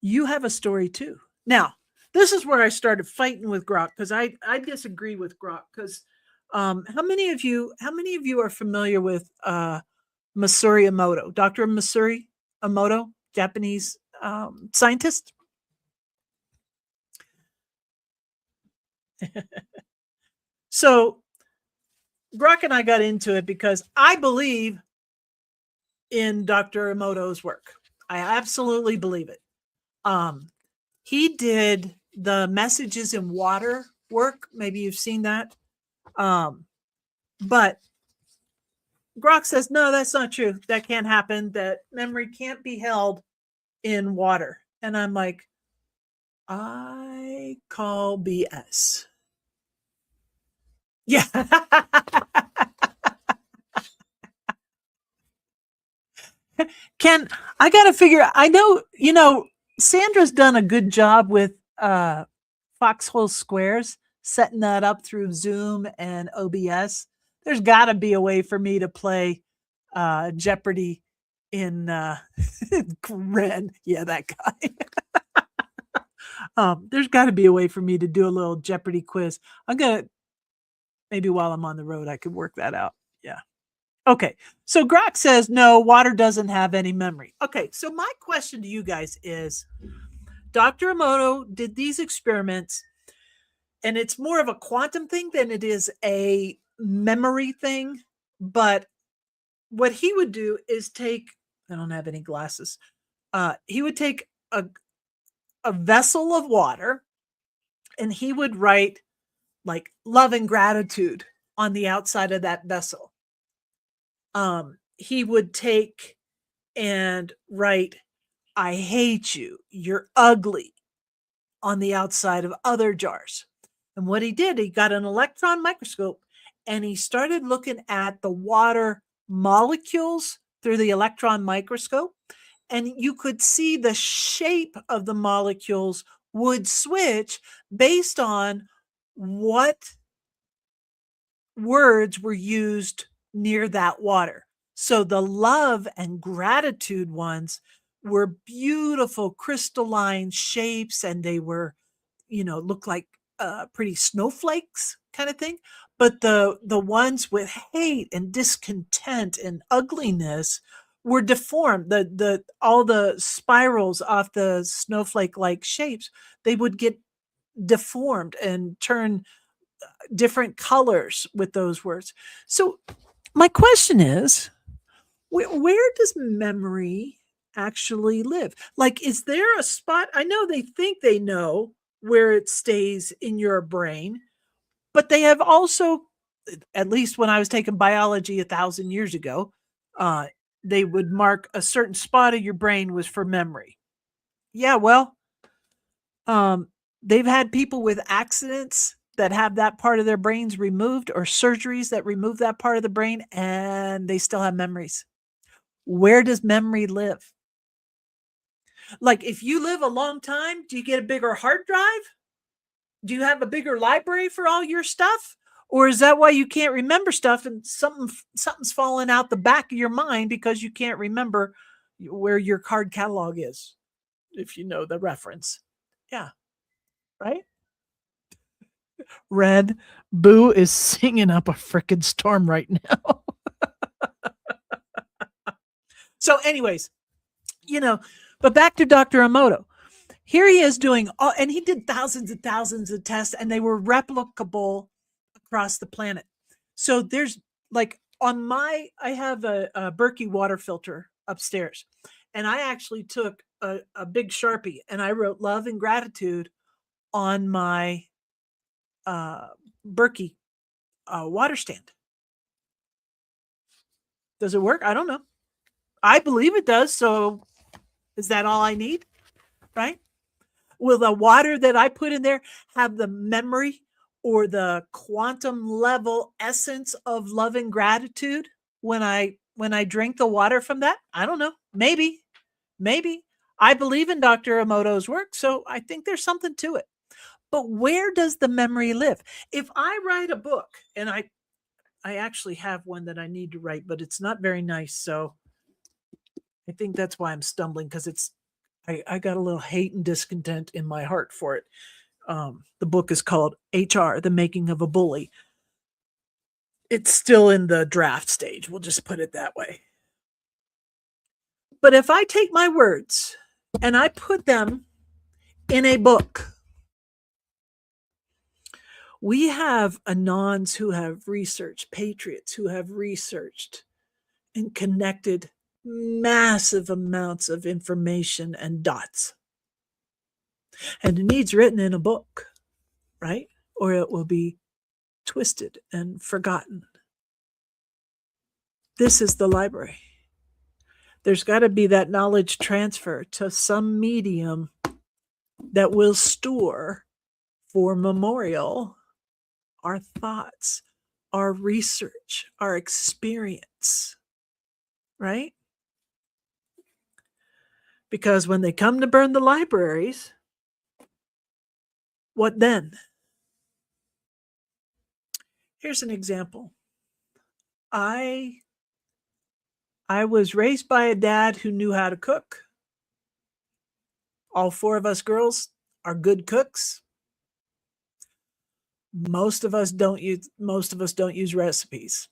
you have a story too. Now, this is where I started fighting with Grok because I disagree with Grok because how many of you are familiar with Masaru Emoto, Dr. Masaru Emoto, Japanese scientist? So Grok and I got into it because I believe in Dr. Emoto's work. I absolutely believe it. He did the Messages in Water work. Maybe you've seen that. But Grok says, no, that's not true. That can't happen. That memory can't be held in water. And I'm like, I call BS. Yeah. Ken, I got to figure, I know, Sandra's done a good job with Foxhole Squares, setting that up through Zoom and OBS. There's got to be a way for me to play Jeopardy in Ren. Yeah, that guy. There's got to be a way for me to do a little Jeopardy quiz. I'm going to, maybe while I'm on the road, I could work that out. Yeah. Okay. So Grok says, no, water doesn't have any memory. Okay. So my question to you guys is, Dr. Emoto did these experiments, and it's more of a quantum thing than it is a memory thing. But what he would do is take, I don't have any glasses. He would take a vessel of water and he would write like love and gratitude on the outside of that vessel. He would take and write, I hate you, you're ugly, on the outside of other jars. And what he did, he got an electron microscope and he started looking at the water molecules through the electron microscope. And you could see the shape of the molecules would switch based on what words were used near that water. So the love and gratitude ones were beautiful crystalline shapes, and they were, looked like pretty snowflakes kind of thing. But the ones with hate and discontent and ugliness were deformed. All the spirals off the snowflake-like shapes, they would get deformed and turn different colors with those words. So my question is, where does memory actually live? Like, is there a spot? I know they think they know where it stays in your brain, but they have also, at least when I was taking biology 1,000 years ago, they would mark a certain spot of your brain was for memory. Yeah, well, they've had people with accidents that have that part of their brains removed, or surgeries that remove that part of the brain, and they still have memories. Where does memory live? Like, if you live a long time, do you get a bigger hard drive? Do you have a bigger library for all your stuff? Or is that why you can't remember stuff and something's falling out the back of your mind because you can't remember where your card catalog is, if you know the reference? Yeah. Right? Red Boo is singing up a frickin' storm right now. So anyways, but back to Dr. Emoto. Here he is doing, and he did thousands and thousands of tests, and they were replicable across the planet. So there's like I have a Berkey water filter upstairs, and I actually took a big Sharpie and I wrote love and gratitude on my uh, Berkey water stand. Does it work? I don't know. I believe it does. So is that all I need? Right? Will the water that I put in there have the memory or the quantum level essence of love and gratitude when I drink the water from that? I don't know. Maybe. Maybe. I believe in Dr. Emoto's work, so I think there's something to it. But where does the memory live? If I write a book, and I actually have one that I need to write, but it's not very nice, so I think that's why I'm stumbling, because I got a little hate and discontent in my heart for it. The book is called HR, The Making of a Bully. It's still in the draft stage. We'll just put it that way. But if I take my words and I put them in a book, we have Anons who have researched, patriots who have researched and connected massive amounts of information and dots. And it needs written in a book, right? Or it will be twisted and forgotten. This is the library. There's got to be that knowledge transfer to some medium that will store for memorial our thoughts, our research, our experience, right? Because when they come to burn the libraries, what then? Here's an example. I was raised by a dad who knew how to cook. All four of us girls are good cooks. Most of us don't use recipes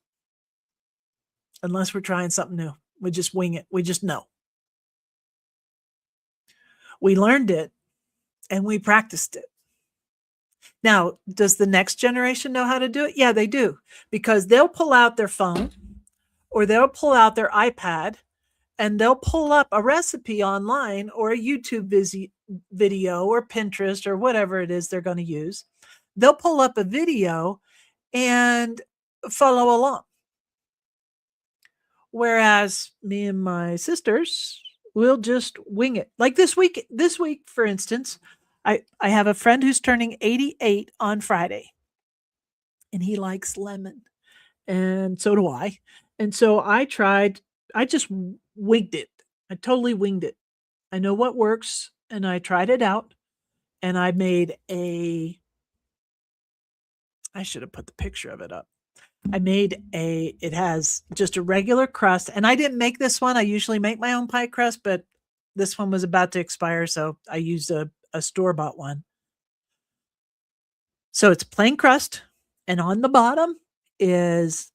unless we're trying something new. We just wing it. We just know. We learned it and we practiced it. Now, does the next generation know how to do it? Yeah, they do, because they'll pull out their phone or they'll pull out their iPad and they'll pull up a recipe online or a YouTube video or Pinterest or whatever it is they're going to use. They'll pull up a video and follow along. Whereas me and my sisters will just wing it. Like this week, for instance, I have a friend who's turning 88 on Friday, and he likes lemon, and so do I. And so I just winged it. I totally winged it. I know what works, and I tried it out, and I made I should have put the picture of it up. It has just a regular crust, and I didn't make this one. I usually make my own pie crust, but this one was about to expire, so I used a store-bought one. So it's plain crust, and on the bottom is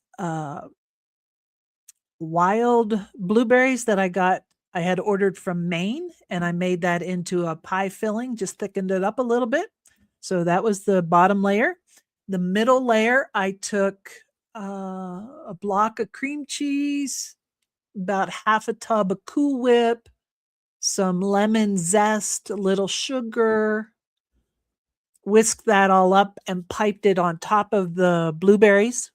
wild blueberries that I had ordered from Maine, and I made that into a pie filling, just thickened it up a little bit. So that was the bottom layer. The middle layer, I took a block of cream cheese, about half a tub of Cool Whip, some lemon zest, a little sugar, whisked that all up and piped it on top of the blueberries.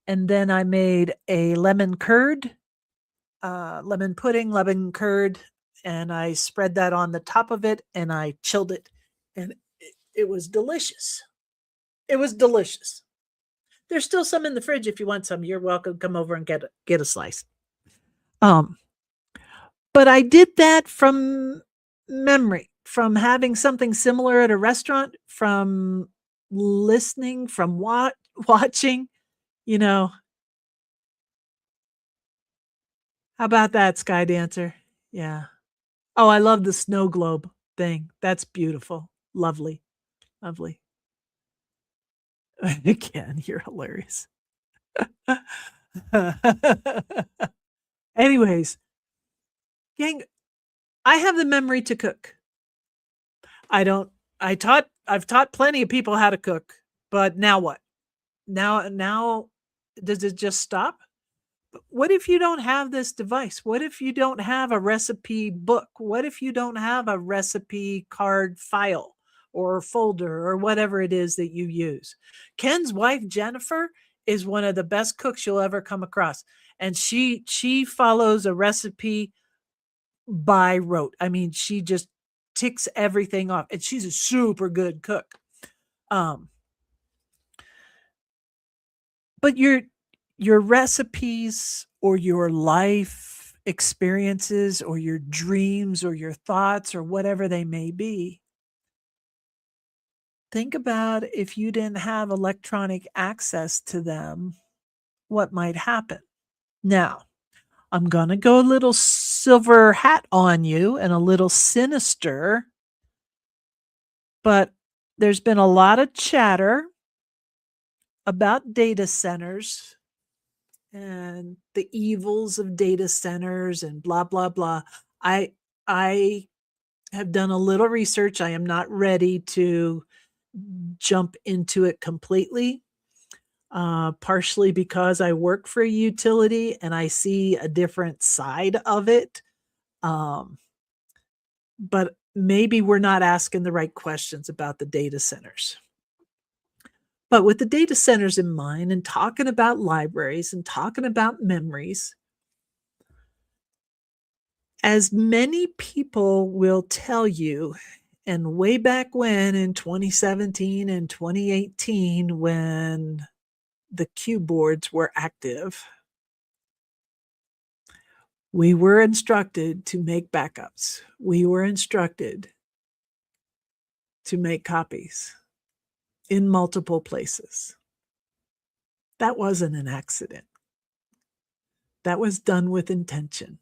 And then I made a lemon curd, lemon pudding, lemon curd, and I spread that on the top of it and I chilled it. And it was delicious. It was delicious. There's still some in the fridge. If you want some, you're welcome to come over and get a slice. But I did that from memory, from having something similar at a restaurant, from listening, from watching, How about that, Sky Dancer? Yeah. Oh, I love the snow globe thing. That's beautiful. Lovely. Lovely. Again, you're hilarious. Anyways, gang, I have the memory to cook. I've taught plenty of people how to cook, but now what? Now Does it just stop? What if you don't have this device? What if you don't have a recipe book? What if you don't have a recipe card file or folder or whatever it is that you use? Ken's wife, Jennifer, is one of the best cooks you'll ever come across. And she follows a recipe by rote. I mean, she just ticks everything off. And she's a super good cook. But your recipes or your life experiences or your dreams or your thoughts or whatever they may be, think about if you didn't have electronic access to them, what might happen. Now, I'm going to go a little silver hat on you and a little sinister, but there's been a lot of chatter about data centers and the evils of data centers and blah, blah, blah. I have done a little research. I am not ready to jump into it completely, partially because I work for a utility and I see a different side of it. But maybe we're not asking the right questions about the data centers. But with the data centers in mind and talking about libraries and talking about memories, as many people will tell you, and way back when in 2017 and 2018, when the Q boards were active, we were instructed to make backups. We were instructed to make copies in multiple places. That wasn't an accident. That was done with intention.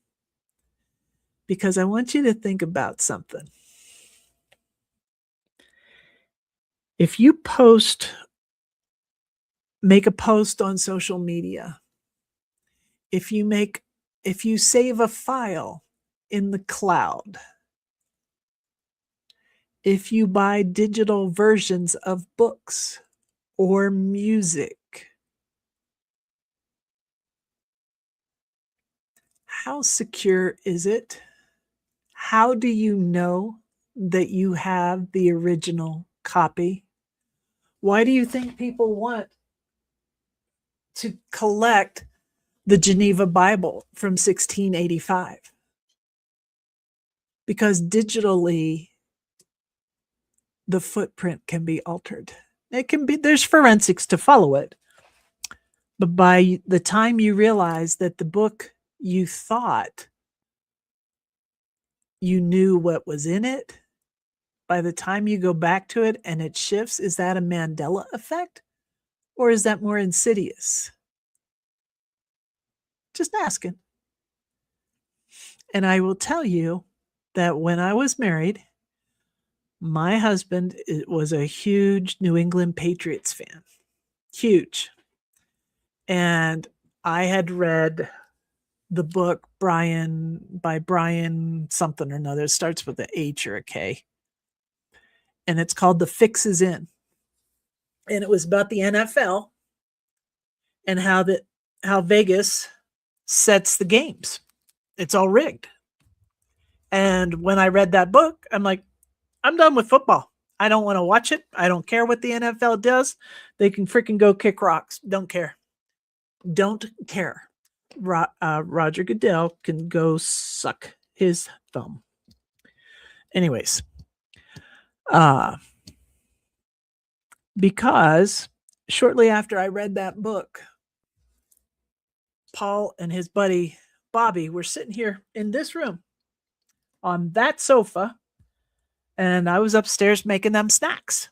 Because I want you to think about something. If you make a post on social media, if you save a file in the cloud, if you buy digital versions of books or music, how secure is it? How do you know that you have the original copy? Why do you think people want to collect the Geneva Bible from 1685? Because digitally, the footprint can be altered. There's forensics to follow it. But by the time you realize that the book you thought you knew what was in it, by the time you go back to it and it shifts, is that a Mandela effect? Or is that more insidious? Just asking. And I will tell you that when I was married, my husband was a huge New England Patriots fan. Huge. And I had read the book by Brian something or another. It starts with an H or a K. And it's called The Fix Is In. And it was about the NFL and how Vegas sets the games. It's all rigged. And when I read that book, I'm like, I'm done with football. I don't want to watch it. I don't care what the NFL does. They can freaking go kick rocks. Don't care. Don't care. Roger Goodell can go suck his thumb. Anyways, because shortly after I read that book, Paul and his buddy Bobby were sitting here in this room on that sofa, and I was upstairs making them snacks.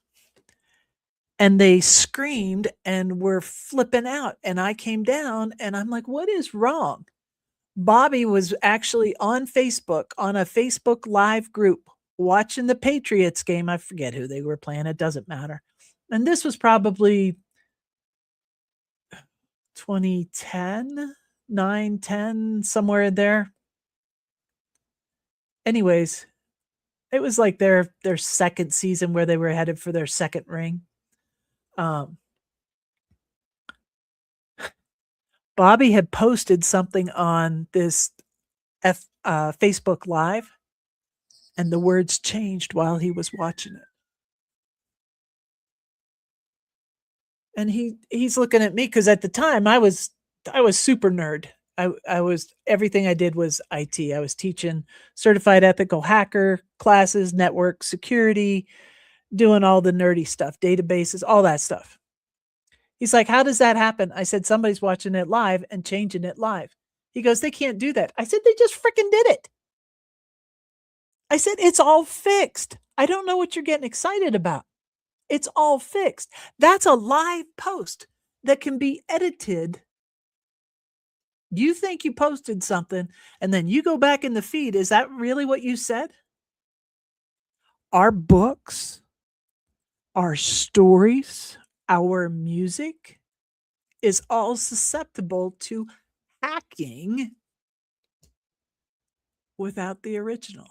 And they screamed and were flipping out. And I came down and I'm like, what is wrong? Bobby was actually on Facebook, on a Facebook Live group, watching the Patriots game. I forget who they were playing. It doesn't matter. And this was probably 2010, 9, 10, somewhere in there. Anyways, it was like their second season where they were headed for their second ring. Bobby had posted something on this Facebook Live, and the words changed while he was watching it. And he's looking at me because at the time I was super nerd. I was everything I did was IT. I was teaching certified ethical hacker classes, network security, doing all the nerdy stuff, databases, all that stuff. He's like, "How does that happen?" I said, "Somebody's watching it live and changing it live." He goes, "They can't do that." I said, "They just freaking did it." I said, "It's all fixed. I don't know what you're getting excited about. It's all fixed." That's a live post that can be edited. You think you posted something and then you go back in the feed. Is that really what you said? Our books, our stories, our music is all susceptible to hacking without the original.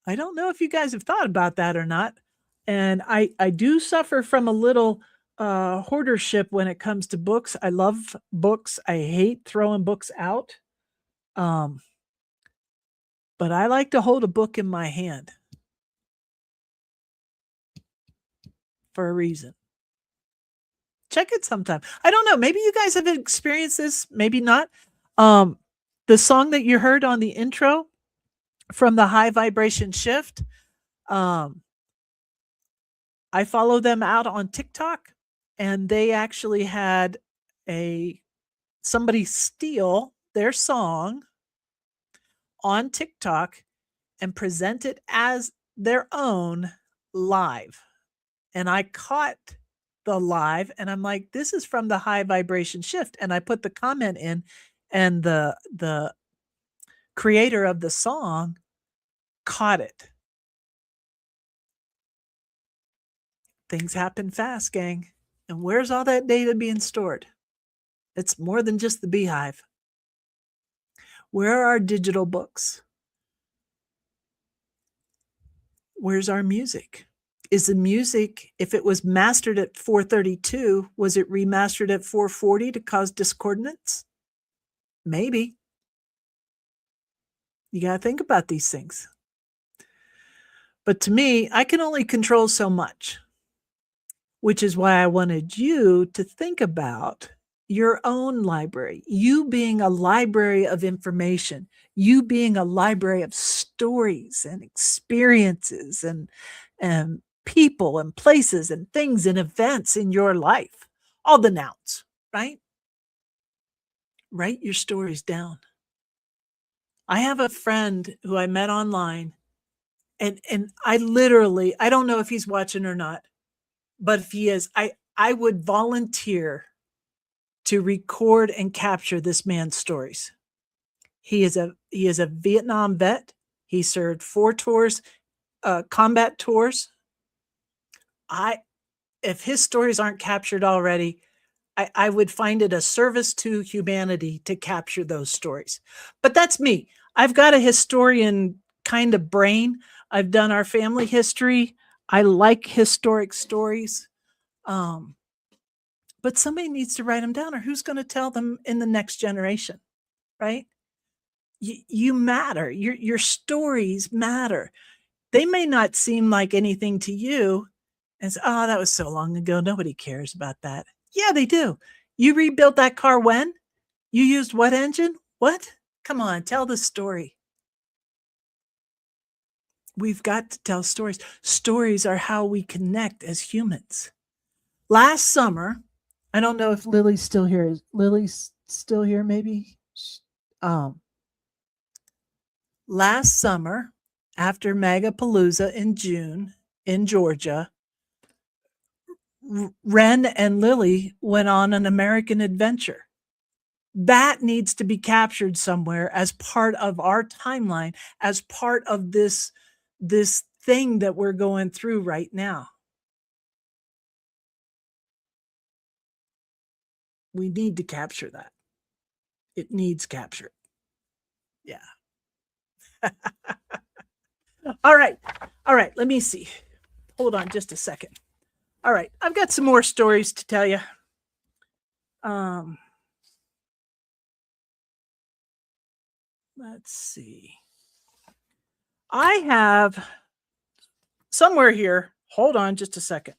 I don't know if you guys have thought about that or not. And I do suffer from a little hoardership when it comes to books. I love books. I hate throwing books out. Um, but I like to hold a book in my hand for a reason. Check it sometime. I don't know. Maybe you guys have experienced this, maybe not. The song that you heard on the intro from the High Vibration Shift, I follow them out on TikTok, and they actually had somebody steal their song on TikTok and present it as their own live. And I caught the live and I'm like, this is from the High Vibration Shift. And I put the comment in, and the creator of the song caught it. Things happen fast, gang. And where's all that data being stored? It's more than just the Beehive. Where are our digital books? Where's our music? Is the music, if it was mastered at 432, was it remastered at 440 to cause discordance? Maybe. You got to think about these things. But to me, I can only control so much, which is why I wanted you to think about your own library, you being a library of information, you being a library of stories and experiences and people and places and things and events in your life, all the nouns, right? Write your stories down. I have a friend who I met online, and I don't know if he's watching or not, but if he is, I would volunteer to record and capture this man's stories. He is a Vietnam vet. He served 4 tours, combat tours. If his stories aren't captured already, I would find it a service to humanity to capture those stories. But that's me. I've got a historian kind of brain. I've done our family history. I like historic stories. But somebody needs to write them down, or who's going to tell them in the next generation, right? You matter. Your stories matter. They may not seem like anything to you, and say, "Oh, that was so long ago. Nobody cares about that." Yeah, they do. You rebuilt that car when? You used what engine? What? Come on, tell the story. We've got to tell stories. Stories are how we connect as humans. Last summer, I don't know if Lily's still here. Is Lily's still here, maybe? Last summer, after Magapalooza in June in Georgia, Ren and Lily went on an American adventure. That needs to be captured somewhere as part of our timeline, as part of this thing that we're going through right now. We need to capture that. It needs captured. Yeah. All right. Let me see. Hold on just a second. All right. I've got some more stories to tell you. Um, let's see. I have somewhere here. Hold on just a second.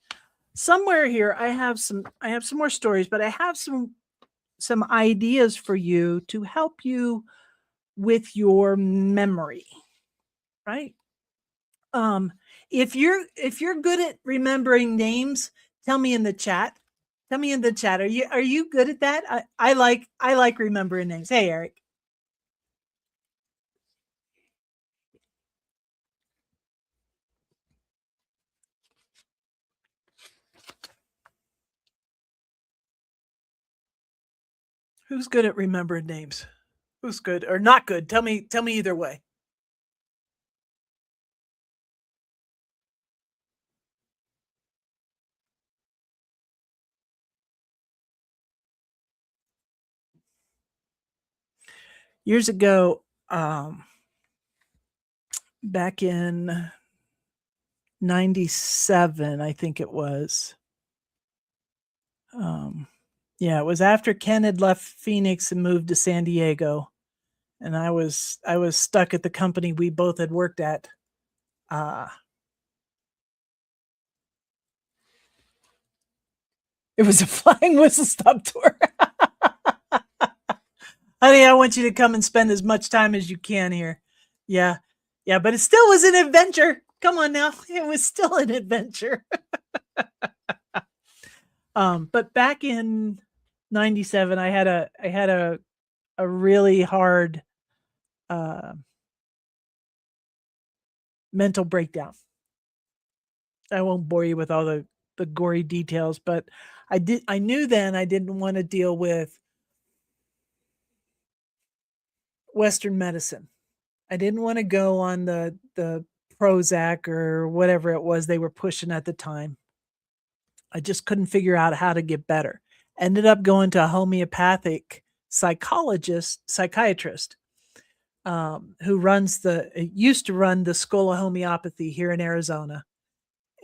Somewhere here I have some more stories, but I have some ideas for you to help you with your memory, right? Um, if you're good at remembering names, tell me in the chat. Tell me in the chat. Are you good at that? I like remembering names. Hey Eric. Who's good at remembering names? Who's good or not good? Tell me either way. Years ago, back in 97, I think it was. Yeah, it was after Ken had left Phoenix and moved to San Diego, and I was stuck at the company we both had worked at. Uh, it was a flying whistle stop tour. Honey, I want you to come and spend as much time as you can here. Yeah. Yeah, but it still was an adventure. Come on now. It was still an adventure. But back in 97, I had a really hard mental breakdown. I won't bore you with all the gory details, but I knew then I didn't want to deal with Western medicine. I didn't want to go on the Prozac or whatever it was they were pushing at the time. I just couldn't figure out how to get better. Ended up going to a homeopathic psychiatrist, who used to run the School of Homeopathy here in Arizona.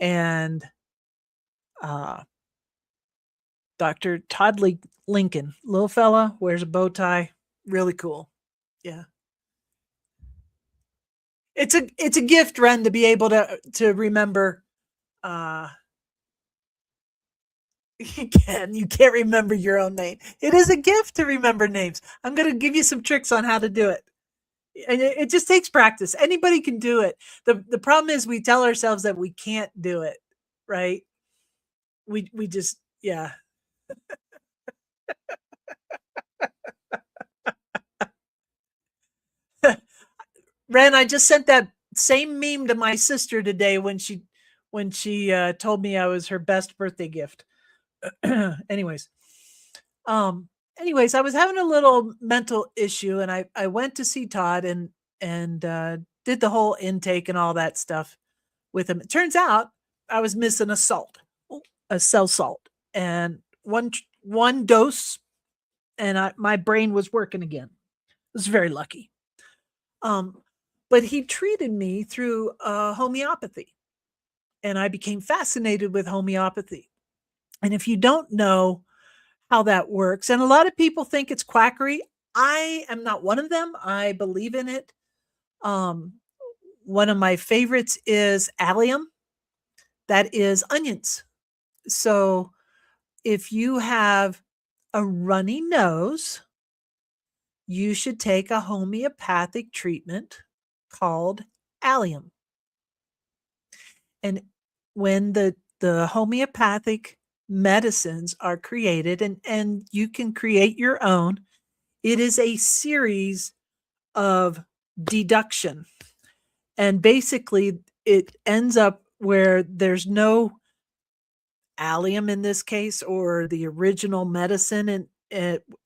And Dr. Todd Lincoln, little fella, wears a bow tie, really cool. Yeah. It's a gift, Ren, to be able to remember. You can't remember your own name. It is a gift to remember names. I'm going to give you some tricks on how to do it. And it just takes practice. Anybody can do it. The problem is we tell ourselves that we can't do it, right? We just, yeah. Ren, I just sent that same meme to my sister today when she told me I was her best birthday gift. anyways, anyways, I was having a little mental issue, and I went to see Todd and did the whole intake and all that stuff with him. It turns out I was missing a cell salt, and one dose, and my brain was working again. I was very lucky. But he treated me through homeopathy, and I became fascinated with homeopathy. And if you don't know how that works, and a lot of people think it's quackery, I am not one of them. I believe in it. One of my favorites is allium. That is onions. So if you have a runny nose, you should take a homeopathic treatment called allium. And when the homeopathic medicines are created, and you can create your own, it is a series of deduction. And basically it ends up where there's no allium in this case, or the original medicine, and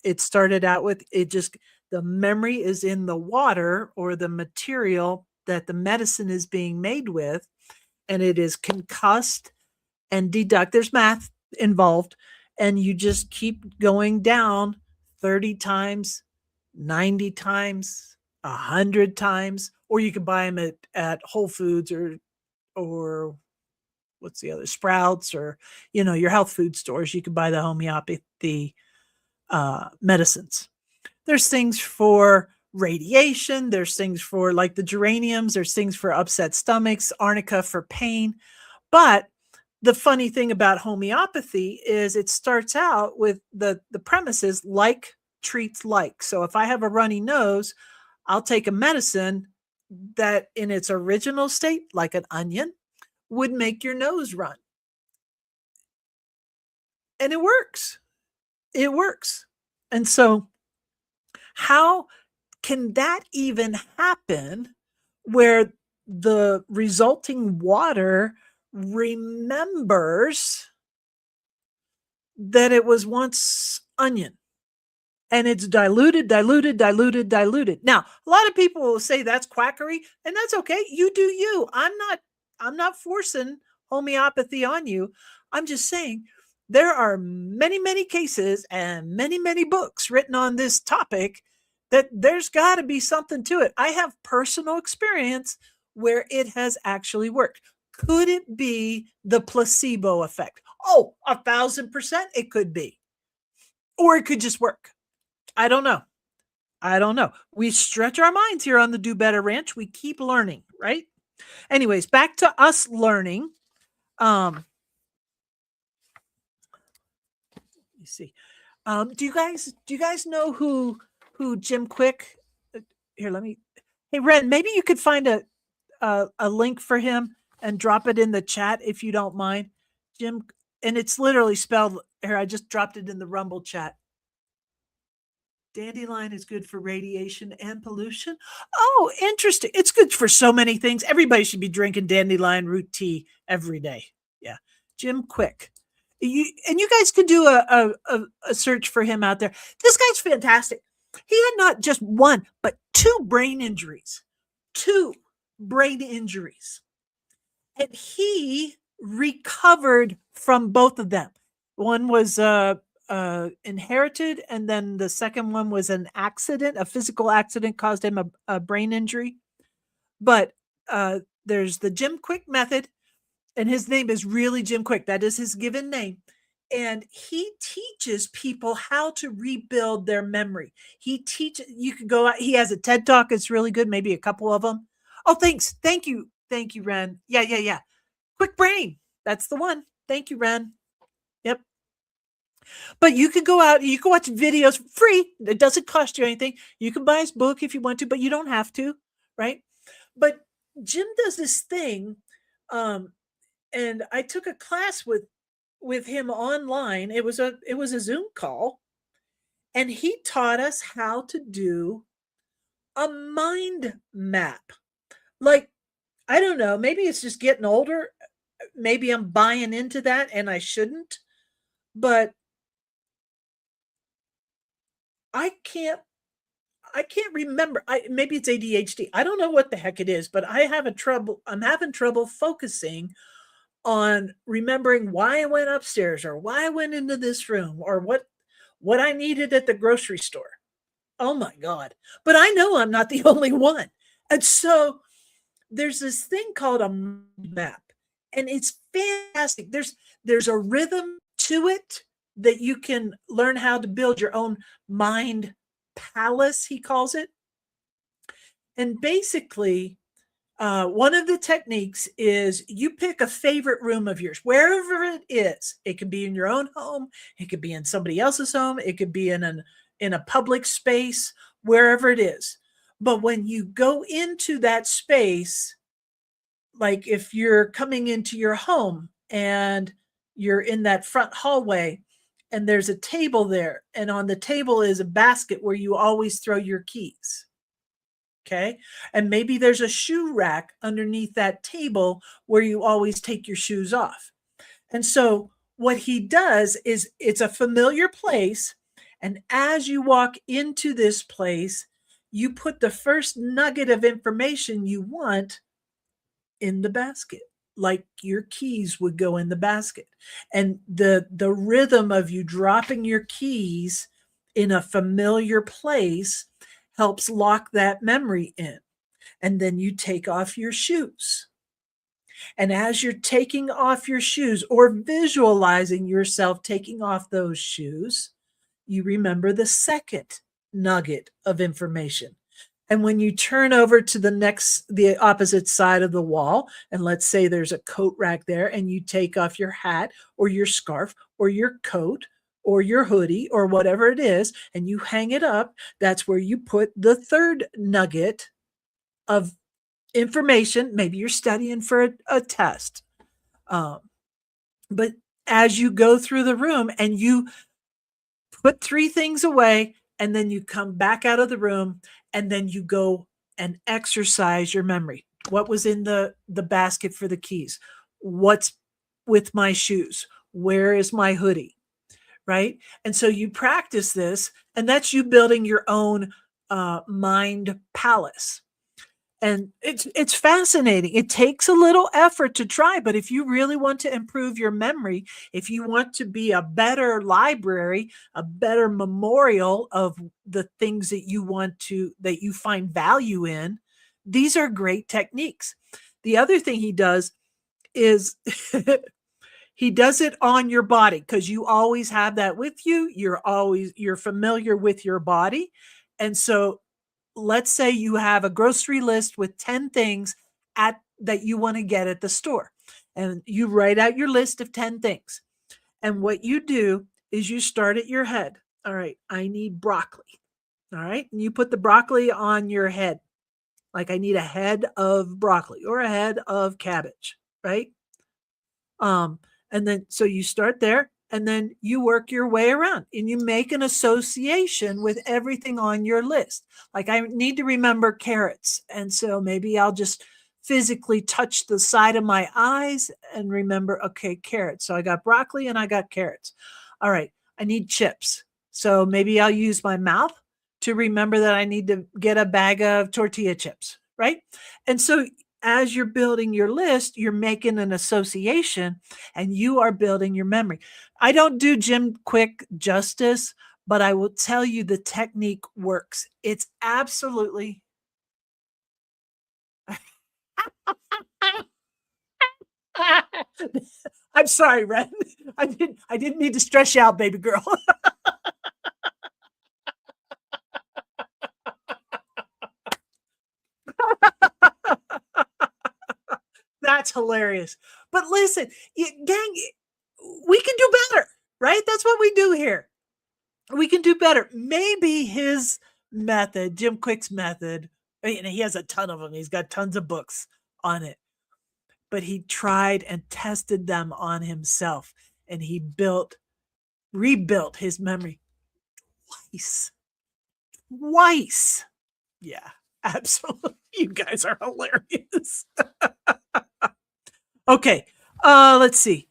it started out with it just the memory is in the water or the material that the medicine is being made with, and it is concussed and deduct. There's math involved, and you just keep going down 30 times, 90 times, 100 times, or you can buy them at Whole Foods or what's the other, Sprouts, or your health food stores. You can buy the homeopathy medicines. There's things for radiation. There's things for like the geraniums. There's things for upset stomachs, arnica for pain. But the funny thing about homeopathy is it starts out with the premises like treats like. So if I have a runny nose, I'll take a medicine that in its original state, like an onion, would make your nose run. And it works. It works. And so how can that even happen where the resulting water remembers that it was once onion and it's diluted. Now, a lot of people will say that's quackery, and that's okay. You do you. I'm not forcing homeopathy on you. I'm just saying there are many, many cases and many, many books written on this topic that there's got to be something to it. I have personal experience where it has actually worked. Could it be the placebo effect? Oh, 1,000% it could be. Or it could just work. I don't know. We stretch our minds here on the Do Better Ranch. We keep learning, right? Anyways, back to us learning. Let me see. Do you guys know who Jim Kwik? Here, Hey, Ren, maybe you could find a link for him and drop it in the chat if you don't mind. Jim, and it's literally spelled here. I just dropped it in the Rumble chat. Dandelion is good for radiation and pollution. Oh, interesting. It's good for so many things. Everybody should be drinking dandelion root tea every day. Yeah. Jim Kwik. You guys can do a search for him out there. This guy's fantastic. He had not just one, but two brain injuries. And he recovered from both of them. One was inherited, and then the second one was an accident. A physical accident caused him a brain injury. But there's the Jim Kwik method, and his name is really Jim Kwik. That is his given name. And he teaches people how to rebuild their memory. You can go out. He has a TED Talk. It's really good. Maybe a couple of them. Oh, thanks. Thank you, Ren. Yeah. Quick Brain. That's the one. Thank you, Ren. Yep. But you can go out, you can watch videos free. It doesn't cost you anything. You can buy his book if you want to, but you don't have to, right? But Jim does this thing, and I took a class with him online. It was a Zoom call, and he taught us how to do a mind map. Like, I don't know, maybe it's just getting older. Maybe I'm buying into that and I shouldn't, but I can't remember. Maybe it's ADHD. I don't know what the heck it is, but I'm having trouble focusing on remembering why I went upstairs or why I went into this room or what I needed at the grocery store. Oh my God. But I know I'm not the only one. And so there's this thing called a map, and it's fantastic. There's a rhythm to it that you can learn how to build your own mind palace, he calls it. And basically, one of the techniques is you pick a favorite room of yours, wherever it is. It could be in your own home. It could be in somebody else's home. It could be in a public space, wherever it is. But when you go into that space, like if you're coming into your home and you're in that front hallway and there's a table there, and on the table is a basket where you always throw your keys. Okay. And maybe there's a shoe rack underneath that table where you always take your shoes off. And so what he does is it's a familiar place. And as you walk into this place, you put the first nugget of information you want in the basket, like your keys would go in the basket. And the rhythm of you dropping your keys in a familiar place helps lock that memory in. And then you take off your shoes. And as you're taking off your shoes or visualizing yourself taking off those shoes, you remember the second nugget of information. And when you turn over to the opposite side of the wall, and let's say there's a coat rack there, and you take off your hat or your scarf or your coat or your hoodie or whatever it is, and you hang it up, that's where you put the third nugget of information. Maybe you're studying for a test. But as you go through the room and you put 3 things away, and then you come back out of the room, and then you go and exercise your memory. What was in the basket for the keys? What's with my shoes? Where is my hoodie? Right? And so you practice this, and that's you building your own mind palace. And it's fascinating. It takes a little effort to try, but if you really want to improve your memory, if you want to be a better library, a better memorial of the things that you find value in, these are great techniques. The other thing he does is he does it on your body, because you always have that with you. You're familiar with your body. And so let's say you have a grocery list with 10 things that you want to get at the store, and you write out your list of 10 things. And what you do is you start at your head. All right, I need broccoli. All right. And you put the broccoli on your head. Like, I need a head of broccoli or a head of cabbage. Right. And then, so you start there, and then you work your way around, and you make an association with everything on your list. Like, I need to remember carrots. And so maybe I'll just physically touch the side of my eyes and remember, okay, carrots. So I got broccoli and I got carrots. All right. I need chips. So maybe I'll use my mouth to remember that I need to get a bag of tortilla chips. Right. And so as you're building your list, you're making an association, and you are building your memory. I don't do Jim Kwik justice, but I will tell you the technique works. It's absolutely I'm sorry, Ren. I didn't mean to stress you out, baby girl. That's hilarious. But listen, gang, we can do better, right? That's what we do here. We can do better. Maybe his method, Jim Kwik's method, and he has a ton of them. He's got tons of books on it. But he tried and tested them on himself, and he rebuilt his memory twice. Twice. Yeah, absolutely. You guys are hilarious. Okay. Let's see.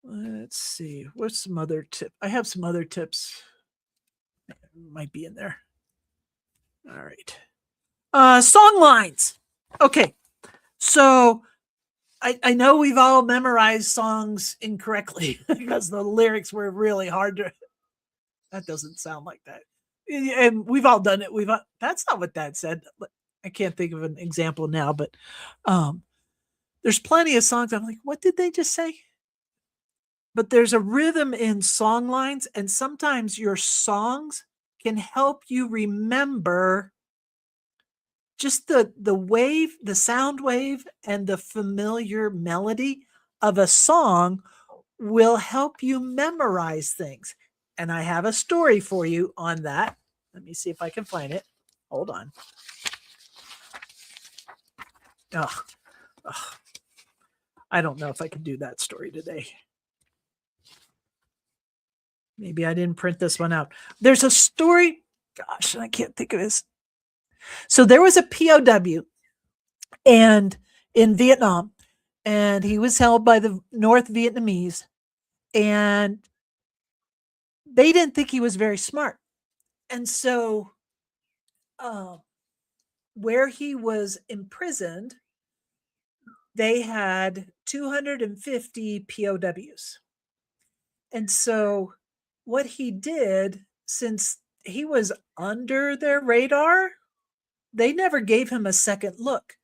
Let's see. What's some other tip? I have some other tips. Might be in there. All right. Song lines. Okay. So I know we've all memorized songs incorrectly because the lyrics were really hard to. That doesn't sound like that. And we've all done it. That's not what that said. I can't think of an example now, but there's plenty of songs. I'm like, what did they just say? But there's a rhythm in song lines, and sometimes your songs can help you remember just the wave, the sound wave, and the familiar melody of a song will help you memorize things. And I have a story for you on that. Let me see if I can find it. Hold on. Oh, I don't know if I can do that story today. Maybe I didn't print this one out. There's a story. Gosh, I can't think of this. So there was a POW and in Vietnam, and he was held by the North Vietnamese, and they didn't think he was very smart. And so where he was imprisoned, they had 250 POWs. And so what he did, since he was under their radar, they never gave him a second look.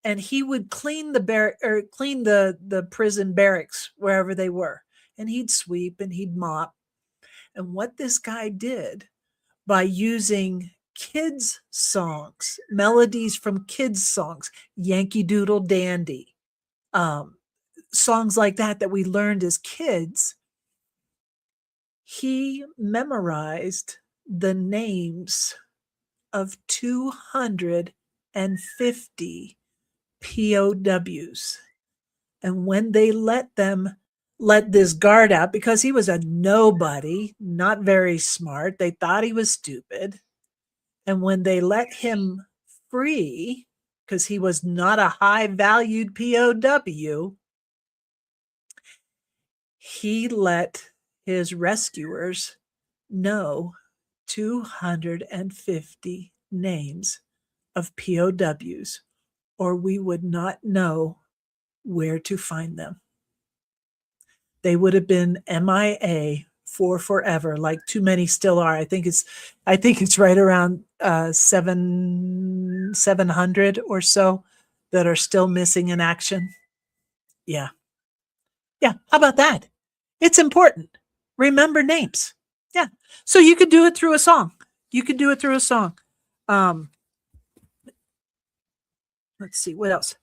and he would clean the prison barracks wherever they were, and he'd sweep and he'd mop. And what this guy did by using kids songs, melodies from kids songs, Yankee Doodle Dandy, songs like that we learned as kids, he memorized the names of 250 POWs. And when they let this guard out, because he was a nobody, not very smart, they thought he was stupid. And when they let him free, because he was not a high valued POW, he let his rescuers know 250 names of POWs, or we would not know where to find them. They would have been MIA for forever, like too many still are. I think it's right around 700 or so that are still missing in action. Yeah. How about that? It's important. Remember names. Yeah. So you could do it through a song. Let's see what else.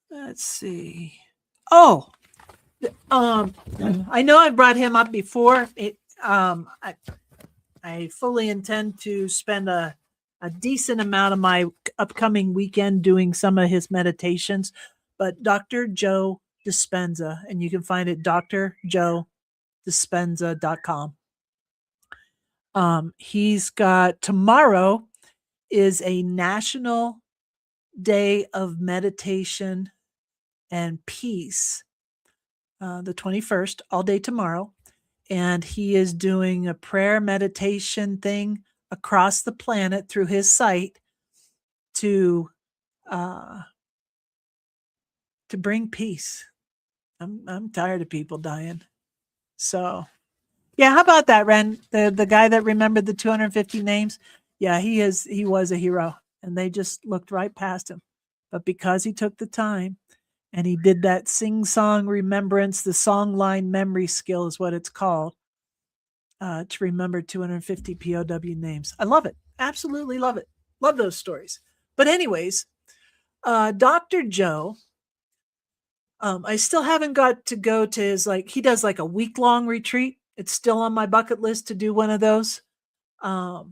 Let's see. Oh, I know I brought him up before. I fully intend to spend a decent amount of my upcoming weekend doing some of his meditations, but Dr. Joe Dispenza, and you can find it drjoedispenza.com. He's got, tomorrow is a National Day of Meditation and Peace, the 21st, all day tomorrow. And he is doing a prayer meditation thing across the planet through his site to bring peace. I'm tired of people dying. So, yeah, how about that, Ren? The guy that remembered the 250 names? Yeah, he was a hero, and they just looked right past him. But because he took the time and he did that sing-song remembrance, the song line memory skill is what it's called, to remember 250 POW names. I love it. Absolutely love it. Love those stories. But anyways, Dr. Joe, I still haven't got to go to his, he does like a week-long retreat. It's still on my bucket list to do one of those. But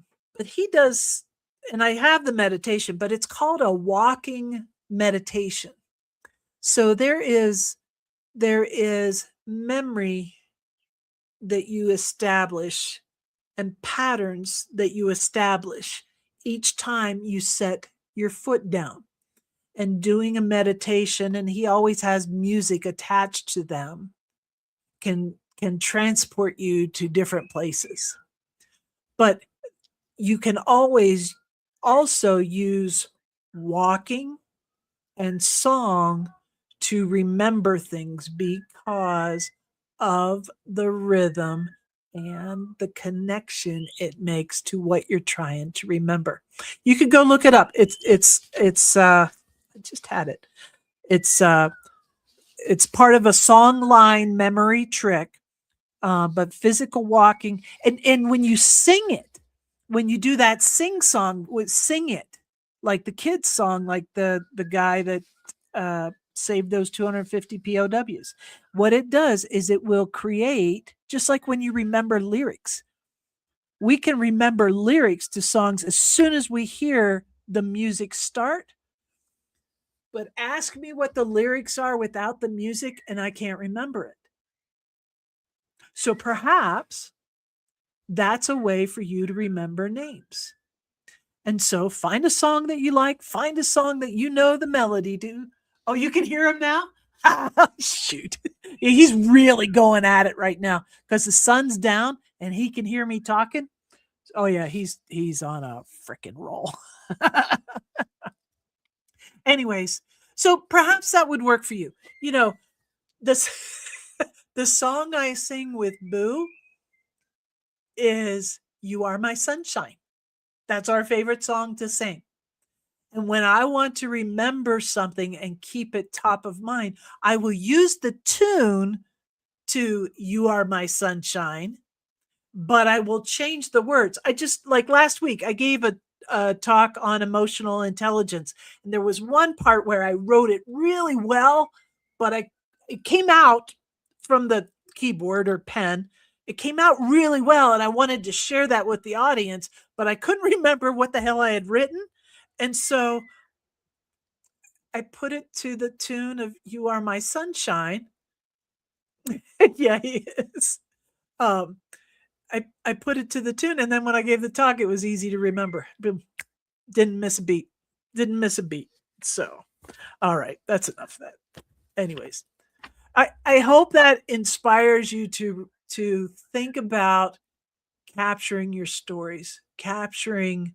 he does, and I have the meditation, but it's called a walking meditation. So there is memory that you establish and patterns that you establish each time you set your foot down and doing a meditation, and he always has music attached to them, can transport you to different places. But you can always also use walking and song to remember things because of the rhythm and the connection it makes to what you're trying to remember. You could go look it up. It's I just had it. It's part of a song line memory trick, but physical walking, and when you sing it, when you do that sing it like the kids song, like the guy that saved those 250 POWs. What it does is it will create, just like when you remember lyrics. We can remember lyrics to songs as soon as we hear the music start. But ask me what the lyrics are without the music, and I can't remember it. So perhaps that's a way for you to remember names. And so find a song that you like, find a song that you know the melody to. Oh, you can hear him now? Shoot. He's really going at it right now because the sun's down and he can hear me talking. Oh yeah, he's on a freaking roll. Anyways, so perhaps that would work for you. this the song I sing with Boo is You Are My Sunshine. That's our favorite song to sing. And when I want to remember something and keep it top of mind, I will use the tune to You Are My Sunshine, but I will change the words. I just, like last week, I gave a talk on emotional intelligence, and there was one part where I wrote it really well, but it came out from the keyboard or pen. It came out really well, and I wanted to share that with the audience, but I couldn't remember what the hell I had written. And so I put it to the tune of You Are My Sunshine. Yeah, he is. Um, I put it to the tune, and then when I gave the talk, it was easy to remember. Boom. Didn't miss a beat. Didn't miss a beat. So, all right, that's enough of that. Anyways, I hope that inspires you to think about capturing your stories, capturing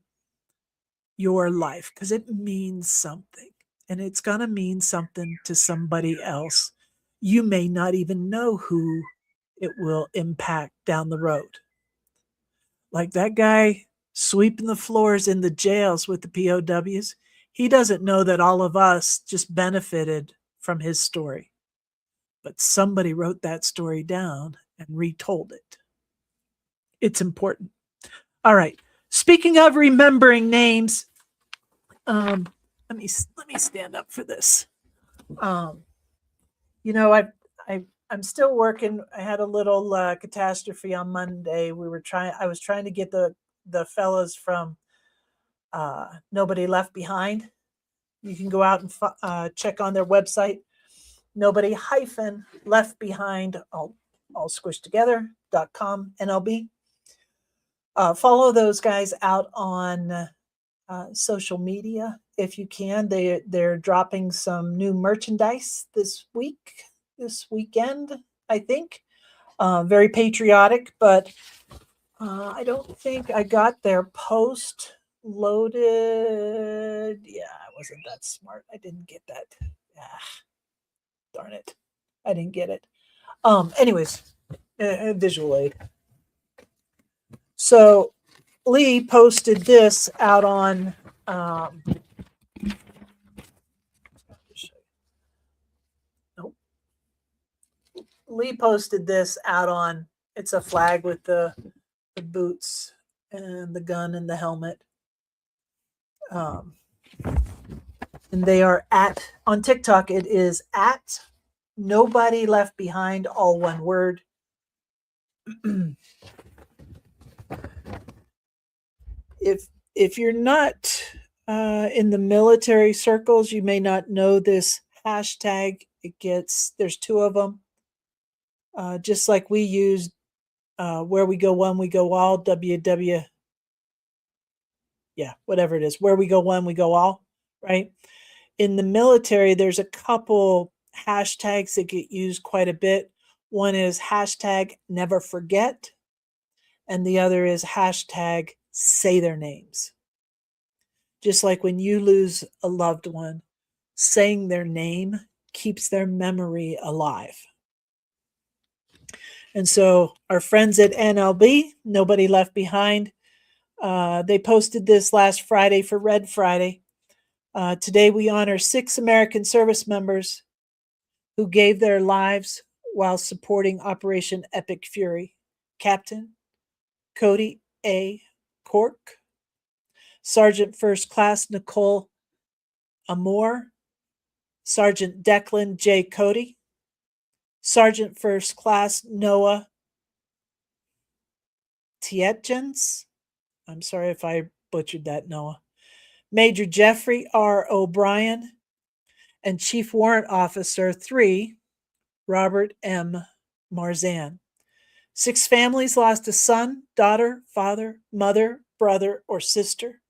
your life, because it means something, and it's going to mean something to somebody else. You may not even know who it will impact down the road. Like that guy sweeping the floors in the jails with the POWs, he doesn't know that all of us just benefited from his story. But somebody wrote that story down and retold it. It's important. All right. Speaking of remembering names, let me stand up for this. You know, I'm still working. I had a little catastrophe on Monday. I was trying to get the fellas from Nobody Left Behind. You can go out and check on their website, nobody-left behind, all squished together.com, NLB. Follow those guys out on social media if you can. They're dropping some new merchandise this weekend, I think. Very patriotic, but I don't think I got their post loaded. Yeah, I wasn't that smart. I didn't get that. Darn it. I didn't get it. Anyways, visual aid. So Lee posted this out on Lee posted this out on, it's a flag with the boots and the gun and the helmet. And they are on TikTok, it is at Nobody Left Behind, all one word. If you're not in the military circles, you may not know this hashtag. There's two of them. Just like we use Where We Go One, We Go All, WW. Yeah, whatever it is. Where we go one, we go all, right? In the military, there's a couple hashtags that get used quite a bit. One is hashtag never forget, and the other is hashtag say their names. Just like when you lose a loved one, saying their name keeps their memory alive. And so our friends at NLB, Nobody Left Behind, they posted this last Friday for Red Friday. Today we honor 6 American service members who gave their lives while supporting Operation Epic Fury. Captain Cody A. Cork, Sergeant First Class Nicole Amore, Sergeant Declan J. Cody, Sergeant First Class Noah Tietjens. I'm sorry if I butchered that, Noah. Major Jeffrey R. O'Brien, and Chief Warrant Officer 3, Robert M. Marzan. 6 families lost a son, daughter, father, mother, brother, or sister.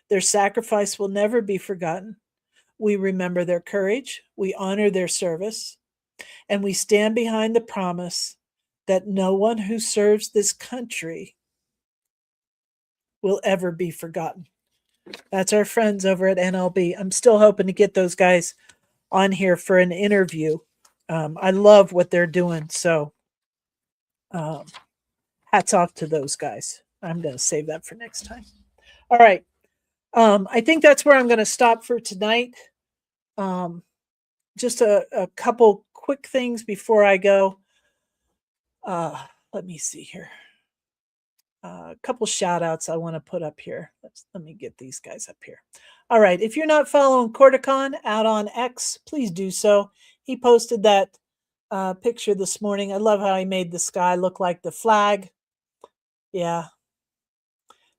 Their sacrifice will never be forgotten. We remember their courage, we honor their service, and we stand behind the promise that no one who serves this country will ever be forgotten. That's our friends over at NLB. I'm still hoping to get those guys on here for an interview. I love what they're doing. So hats off to those guys. I'm going to save that for next time. All right. I think that's where I'm going to stop for tonight. Just a couple quick things before I go. Let me see here. A couple shout outs I want to put up here. Let me get these guys up here. All right. If you're not following Corticon out on X, please do so. He posted that picture this morning. I love how he made the sky look like the flag. Yeah.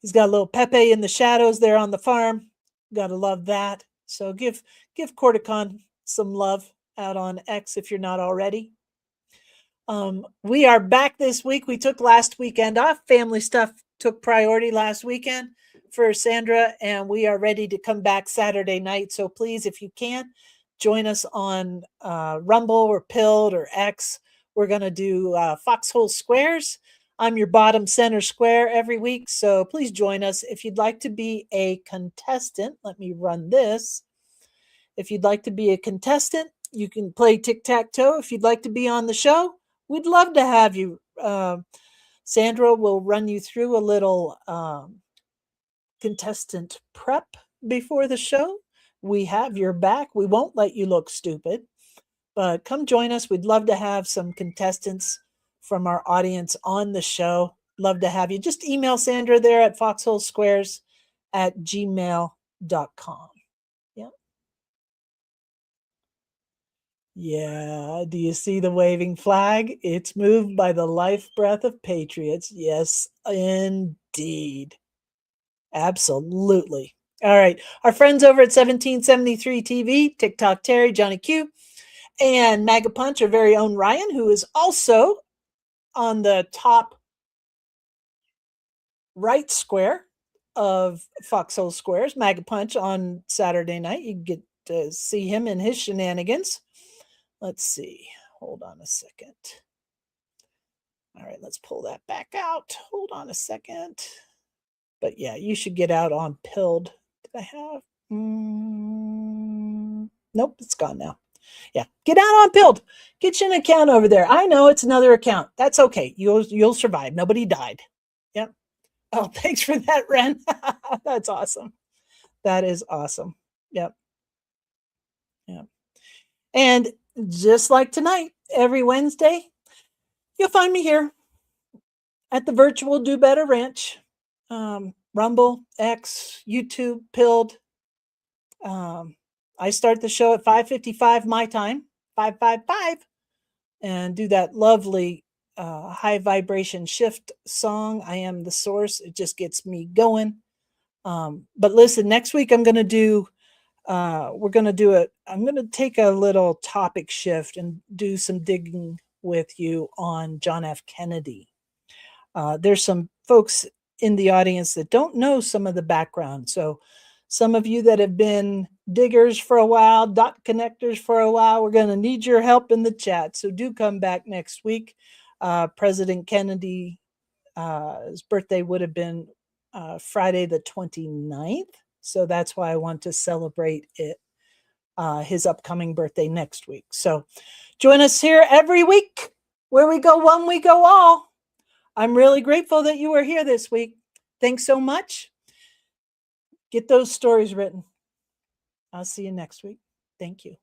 He's got a little Pepe in the shadows there on the farm. Gotta love that. So give Corticon some love out on X if you're not already. We are back this week. We took last weekend off. Family stuff took priority last weekend for Sandra, and we are ready to come back Saturday night. So please, if you can, join us on Rumble or Pilled or X. We're going to do Foxhole Squares. I'm your bottom center square every week, so please join us. If you'd like to be a contestant, let me run this. If you'd like to be a contestant, you can play tic-tac-toe. If you'd like to be on the show, we'd love to have you. Sandra will run you through a little contestant prep before the show. We have your back. We won't let you look stupid, but come join us. We'd love to have some contestants from our audience on the show. Love to have you. Just email Sandra there at foxholesquares@gmail.com. Yeah. Do you see the waving flag? It's moved by the life breath of patriots. Yes, indeed. Absolutely. All right. Our friends over at 1773 TV, TikTok Terry, Johnny Q, and MAGA Punch, our very own Ryan, who is also on the top right square of Foxhole Squares, MAGA Punch on Saturday night. You get to see him and his shenanigans. Let's see. Hold on a second. All right, let's pull that back out. Hold on a second. But yeah, you should get out on Pilled. Did I have? Nope, it's gone now. Yeah, get out on Pilled. Get you an account over there. I know it's another account. That's okay. You'll survive. Nobody died. Yep. Oh, thanks for that, Ren. That's awesome. That is awesome. Yep. Yep. And just like tonight, every Wednesday, you'll find me here at the Virtual Do Better Ranch, Rumble, X, YouTube, Pilled. I start the show at 5:55 my time, 5:55, and do that lovely high vibration shift song. I am the source. It just gets me going. But listen, next week I'm going to do I'm going to take a little topic shift and do some digging with you on John F. Kennedy. There's some folks in the audience that don't know some of the background. So some of you that have been diggers for a while, dot connectors for a while, we're going to need your help in the chat. So do come back next week. President Kennedy, his birthday would have been Friday the 29th. So that's why I want to celebrate it, his upcoming birthday next week. So join us here every week. Where we go one, we go all. I'm really grateful that you were here this week. Thanks so much. Get those stories written. I'll see you next week. Thank you.